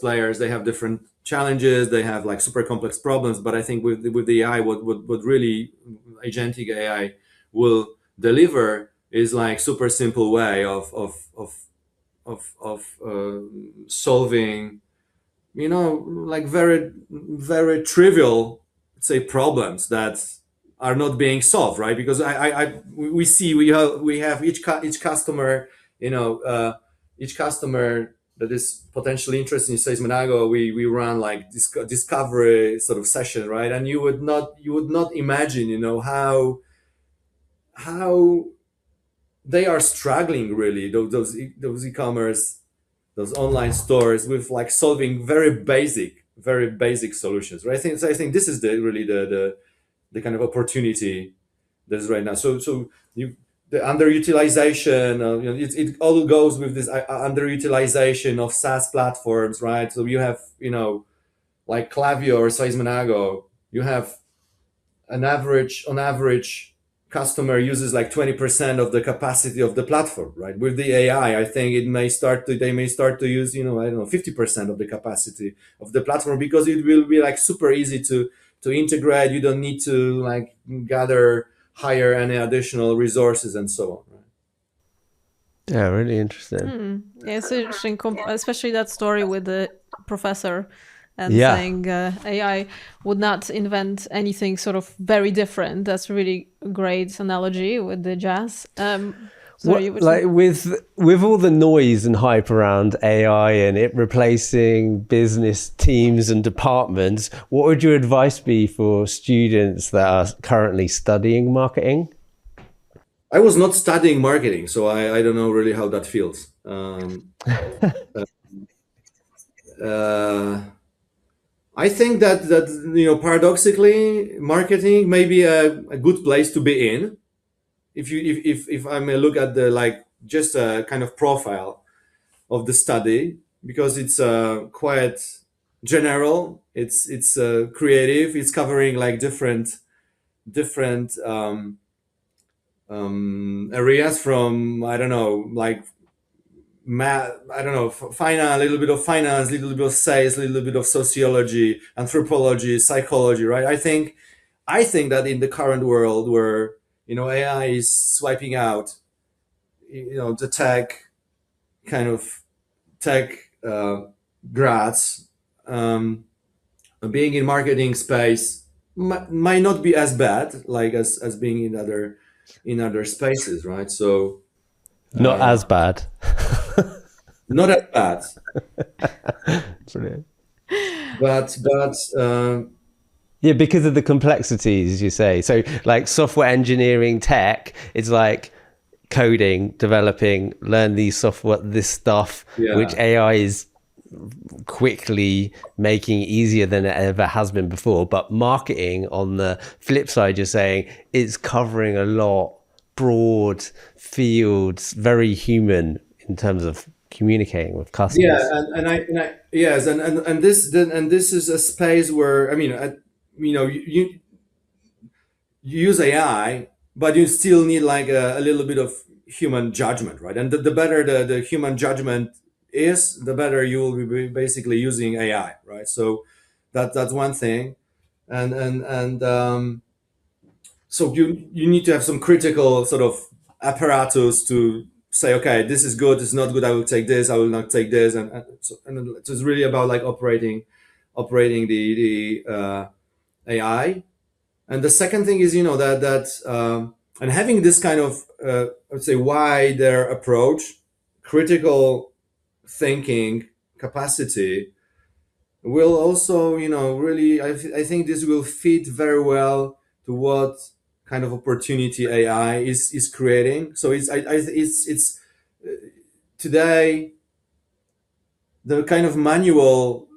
players, they have different challenges, they have like super complex problems, but I think with the AI, what really agentic AI will deliver is like super simple way of solving like very very trivial, say, problems that are not being solved, right? Because we have each customer, each customer that is potentially interested in SALESmanago, we run like discovery sort of session, right? And you would not imagine how they are struggling really, those e-commerce, those online stores, with like solving very basic solutions, right? I think this is the kind of opportunity that's right now. So the underutilization, it all goes with this underutilization of SaaS platforms, right? So you have like Klaviyo or SALESmanago, you have on average customer uses like 20% of the capacity of the platform, right? With the AI, I think they may start to use 50% of the capacity of the platform, because it will be like super easy to integrate. You don't need to like hire any additional resources and so on, right? Yeah, really interesting. Yeah, it's interesting, especially that story with the professor and saying AI would not invent anything sort of very different. That's really a great analogy with the jazz. Like with all the noise and hype around AI and it replacing business teams and departments, what would your advice be for students that are currently studying marketing? I was not studying marketing, so I don't know really how that feels. I think that paradoxically, marketing may be a good place to be in. If I may look at the like just a kind of profile of the study, because it's quite general, it's creative, it's covering like different areas from finance, a little bit of finance, a little bit of sales, a little bit of sociology, anthropology, psychology, right? I think that in the current world where AI is swiping out the tech grads, being in marketing space might not be as bad like as being in other spaces, right? So not as bad. Not as bad. Brilliant. But yeah, because of the complexities, you say. So like software engineering tech, it's like coding, developing, learn this stuff, which AI is quickly making it easier than it ever has been before. But marketing, on the flip side, you're saying it's covering a lot broad fields, very human in terms of communicating with customers. Yeah, and I yes, and this is a space where, I mean, you use AI, but you still need like a little bit of human judgment, right? And the better the human judgment is, the better you will be basically using AI, right? So that's one thing, and so you need to have some critical sort of apparatus to say, okay, this is good, this is not good, I will take this, I will not take this, and it's really about like operating the AI. And the second thing is, and having this kind of I would say wider approach, critical thinking capacity will also, really, I think this will fit very well to what kind of opportunity AI is creating. So it's today the kind of manual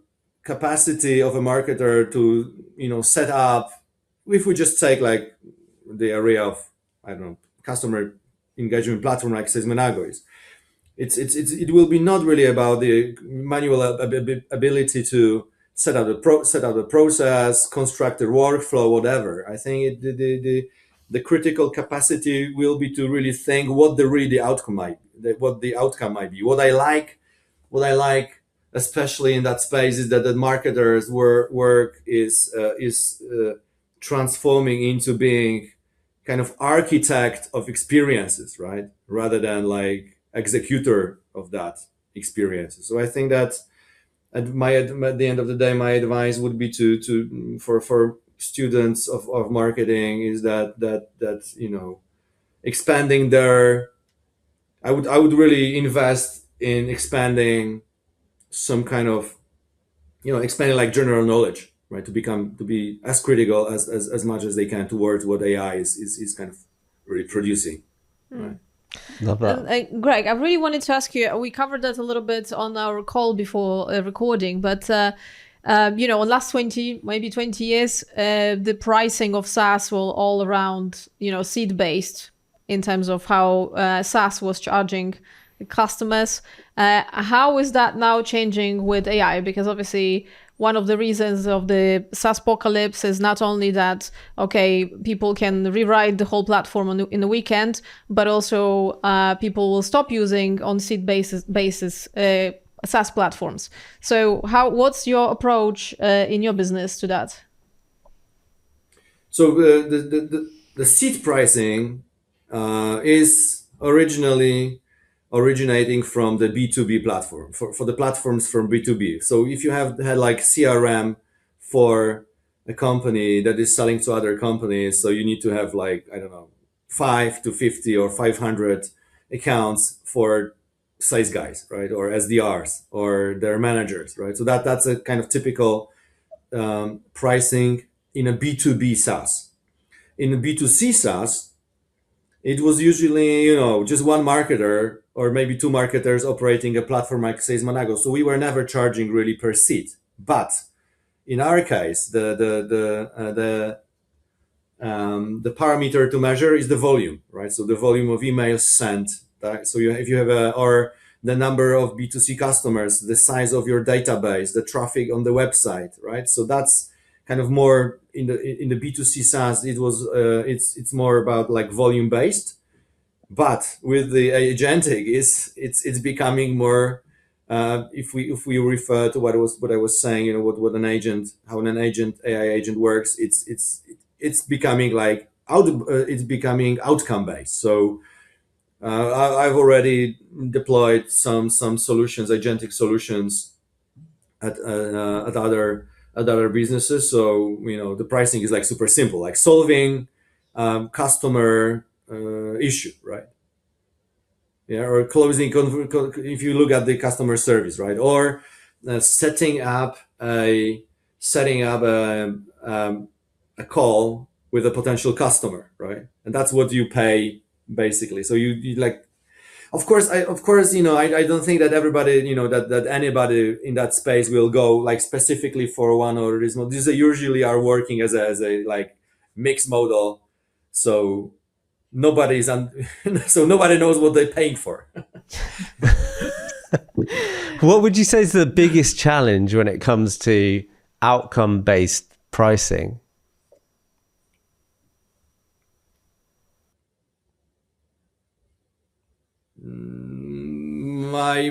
capacity of a marketer to, set up, if we just take like the area of, I don't know, customer engagement platform like SALESmanago is, it will be not really about the manual ability to set up the process, construct the workflow, whatever. I think the critical capacity will be to really think what the outcome might be, what the outcome might be. What I like, especially in that space, is that the marketers' work is transforming into being kind of architect of experiences, right, rather than like executor of that experiences. So I think that at the end of the day, my advice would be for students of marketing is that expanding their, I would really invest in expanding some kind of, expanding like general knowledge, right, to be as critical as much as they can towards what AI is kind of really producing, right? Love that. And, Greg, I really wanted to ask you, we covered that a little bit on our call before recording, but in last 20 years, the pricing of SaaS will all around, seat-based in terms of how SaaS was charging customers. How is that now changing with AI? Because obviously one of the reasons of the SaaS apocalypse is not only that, okay, people can rewrite the whole platform in the weekend, but also people will stop using on seat basis SaaS platforms. So what's your approach in your business to that? So the seat pricing is originally originating from the B2B platform, for the platforms from B2B. So if you have had like CRM for a company that is selling to other companies, so you need to have like, I don't know, 5 to 50 or 500 accounts for sales guys, right? Or SDRs or their managers, right? So that's a kind of typical pricing in a B2B SaaS. In a B2C SaaS, it was usually, just one marketer or maybe two marketers operating a platform like SALESmanago. So we were never charging really per seat. But in our case, the parameter to measure is the volume, right? So the volume of emails sent. So if you have or the number of B2C customers, the size of your database, the traffic on the website, right? So that's kind of more in the B2C SaaS. It was it's more about like volume based. But with the agentic, it's becoming more. If we refer to what I was saying, what an agent, how an AI agent works, it's becoming like it's becoming outcome based. So I've already deployed some solutions, agentic solutions at other businesses. So the pricing is like super simple, like solving customer issue, right? Yeah, or closing. If you look at the customer service, right, or setting up a call with a potential customer, right, and that's what you pay basically. So you like Of course, I don't think that everybody, that anybody in that space will go like specifically for one or this model. These usually are working as a like mixed model, so nobody's so nobody knows what they're paying for. What would you say is the biggest challenge when it comes to outcome-based pricing? My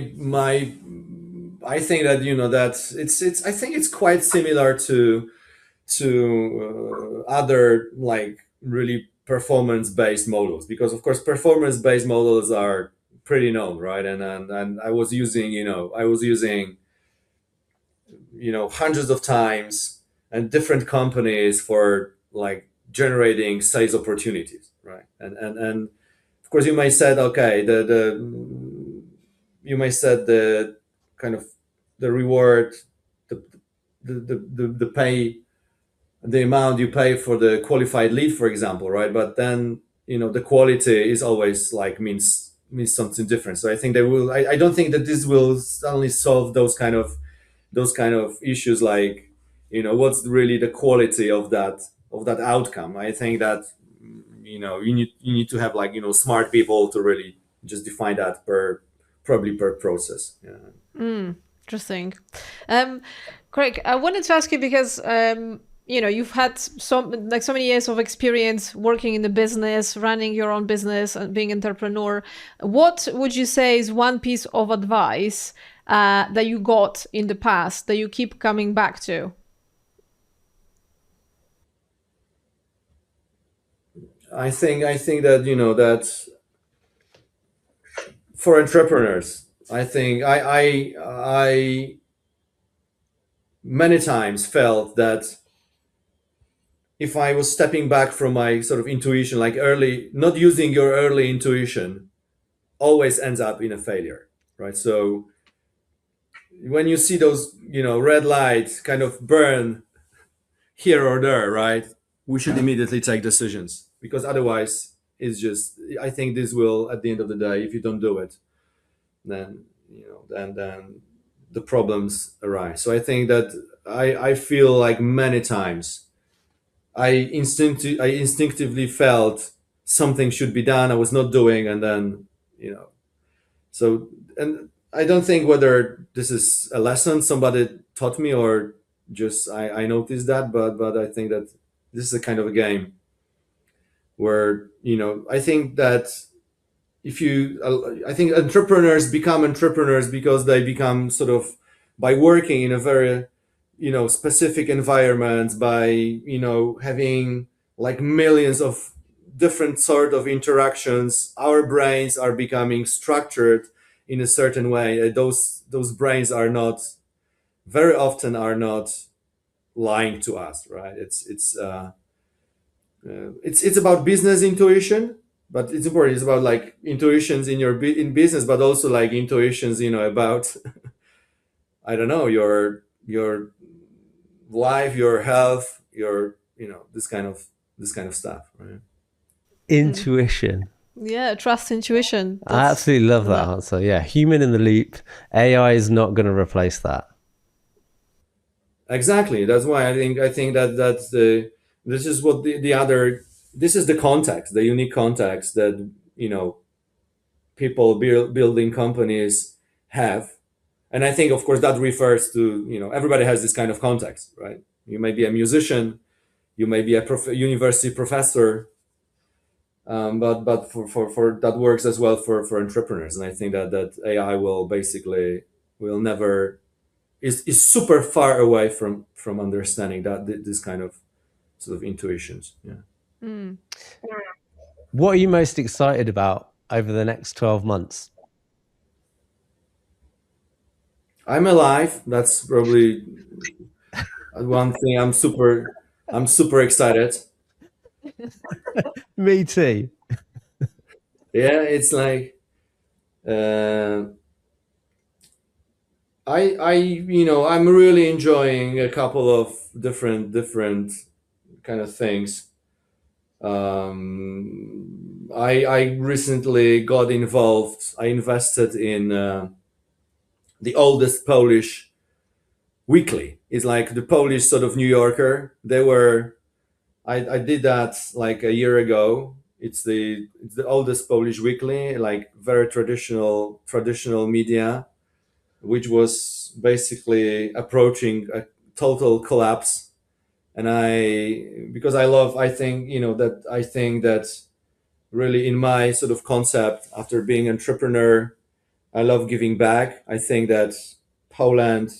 I think that that it's I think it's quite similar to other like really performance based models, because of course performance based models are pretty known, right? And I was using hundreds of times and different companies for like generating sales opportunities, right? And of course you may said, okay, the you may set the kind of the reward, the the pay, the amount you pay for the qualified lead, for example, right? But then the quality is always like means something different. So I think they will. I don't think that this will suddenly solve those kind of issues, like what's really the quality of that outcome. I think that you need to have like smart people to really just define that probably per process. Yeah. Interesting. Greg, I wanted to ask you because you've had so many years of experience working in the business, running your own business, and being an entrepreneur. What would you say is one piece of advice that you got in the past that you keep coming back to? I think that that for entrepreneurs, I think I many times felt that if I was stepping back from my sort of intuition, like early, not using your early intuition, always ends up in a failure, right? So when you see those red lights kind of burn here or there, right, we should immediately take decisions, because otherwise it's just, I think this will, at the end of the day, if you don't do it, then then the problems arise. So I think that I feel like many times I instinctively felt something should be done, I was not doing, and then so, and I don't think whether this is a lesson somebody taught me or just I noticed that, but I think that this is a kind of a game where I think that if you I think entrepreneurs become entrepreneurs because they become sort of, by working in a very specific environment, by having like millions of different sort of interactions, our brains are becoming structured in a certain way. Those brains are not, very often are not lying to us, right? It's about business intuition, but it's important. It's about like intuitions in business, but also like intuitions about I don't know, your life, your health, your this kind of stuff, right? Intuition. Yeah, trust intuition. I absolutely love that answer. Yeah, human in the loop. AI is not going to replace that. Exactly. That's why I think that this is what this is the context, the unique context that people building companies have. And I think, of course, that refers to everybody has this kind of context, right? You may be a musician, you may be a university professor, but for that works as well for entrepreneurs. And I think that AI will never is super far away from understanding that this kind of sort of intuitions. Yeah. What are you most excited about over the next 12 months? I'm alive. That's probably one thing. I'm super excited. Me too. Yeah, it's like I'm really enjoying a couple of different kind of things. I recently got involved. I invested in the oldest Polish weekly. It's like the Polish sort of New Yorker. They were. I did that like a year ago. It's the oldest Polish weekly, like very traditional media, which was basically approaching a total collapse. And I think, I think that really in my sort of concept after being entrepreneur, I love giving back. I think that Poland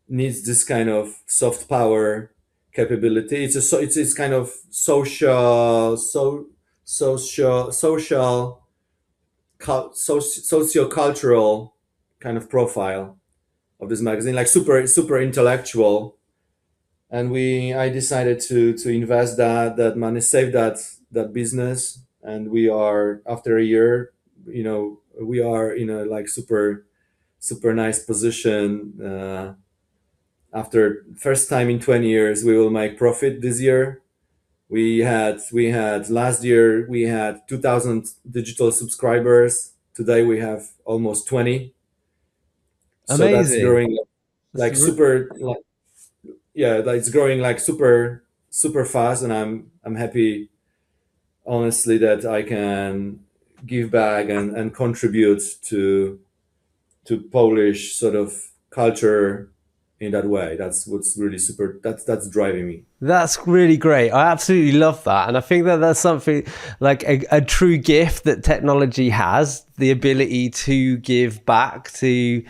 needs this kind of soft power capability. It's kind of socio-cultural kind of profile of this magazine, like super intellectual. And I decided to invest that money, save that business, and we are, after a year, we are in a like super nice position. After first time in 20 years, we will make profit this year. We had last year we had 2,000 digital subscribers. Today we have almost 20. So that's Amazing. growing like super, like, yeah, it's growing like super fast, and I'm happy, honestly, that I can give back and contribute to Polish sort of culture in that way. That's what's really super. That's driving me. That's really great. I absolutely love that. And I think that that's something like a true gift that technology has, the ability to give back to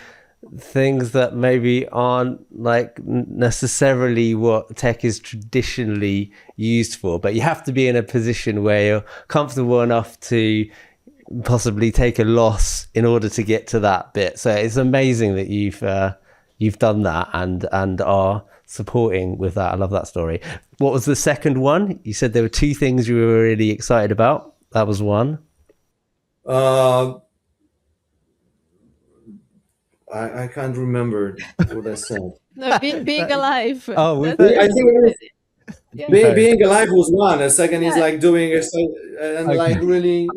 things that maybe aren't like necessarily what tech is traditionally used for. But you have to be in a position where you're comfortable enough to possibly take a loss in order to get to that bit. So it's amazing that you've done that and are supporting with that. I love that story. What was the second one? You said there were two things you were really excited about. That was one. I can't remember what I said. No, being alive. Oh, I think being alive was one. The second is like doing like really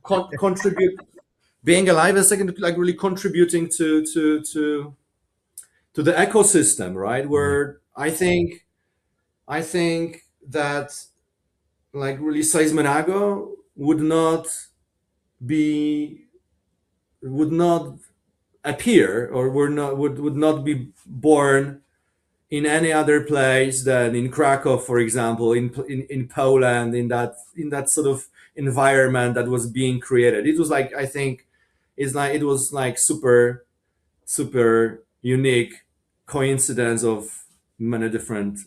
contribute. Being alive. The second, like really contributing to the ecosystem, right? Where I think that like really SALESmanago would not appear, or would not be born in any other place than in Krakow, for example, in Poland, in that sort of environment that was being created. It was like, I think it was like super unique coincidence of many different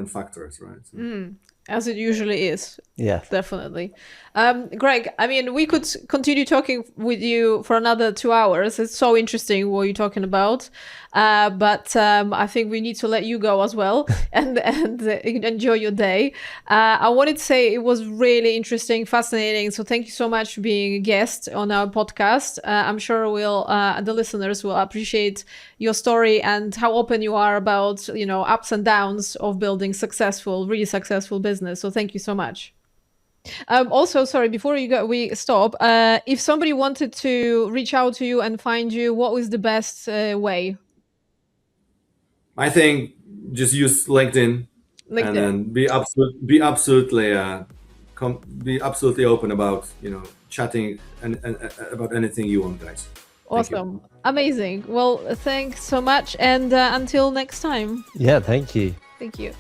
factors, right? So. As it usually is. Yeah, definitely. Greg, I mean, we could continue talking with you for another 2 hours. It's so interesting what you're talking about. But I think we need to let you go as well and enjoy your day. I wanted to say it was really interesting, fascinating. So thank you so much for being a guest on our podcast. I'm sure the listeners will appreciate your story and how open you are about, ups and downs of building really successful business. So thank you so much. Also, sorry, before we stop, if somebody wanted to reach out to you and find you, what was the best way? I think just use LinkedIn. And then be absolutely open about chatting and about anything you want, guys. Awesome. Amazing. Well, thanks so much, and until next time. Yeah, thank you. Thank you.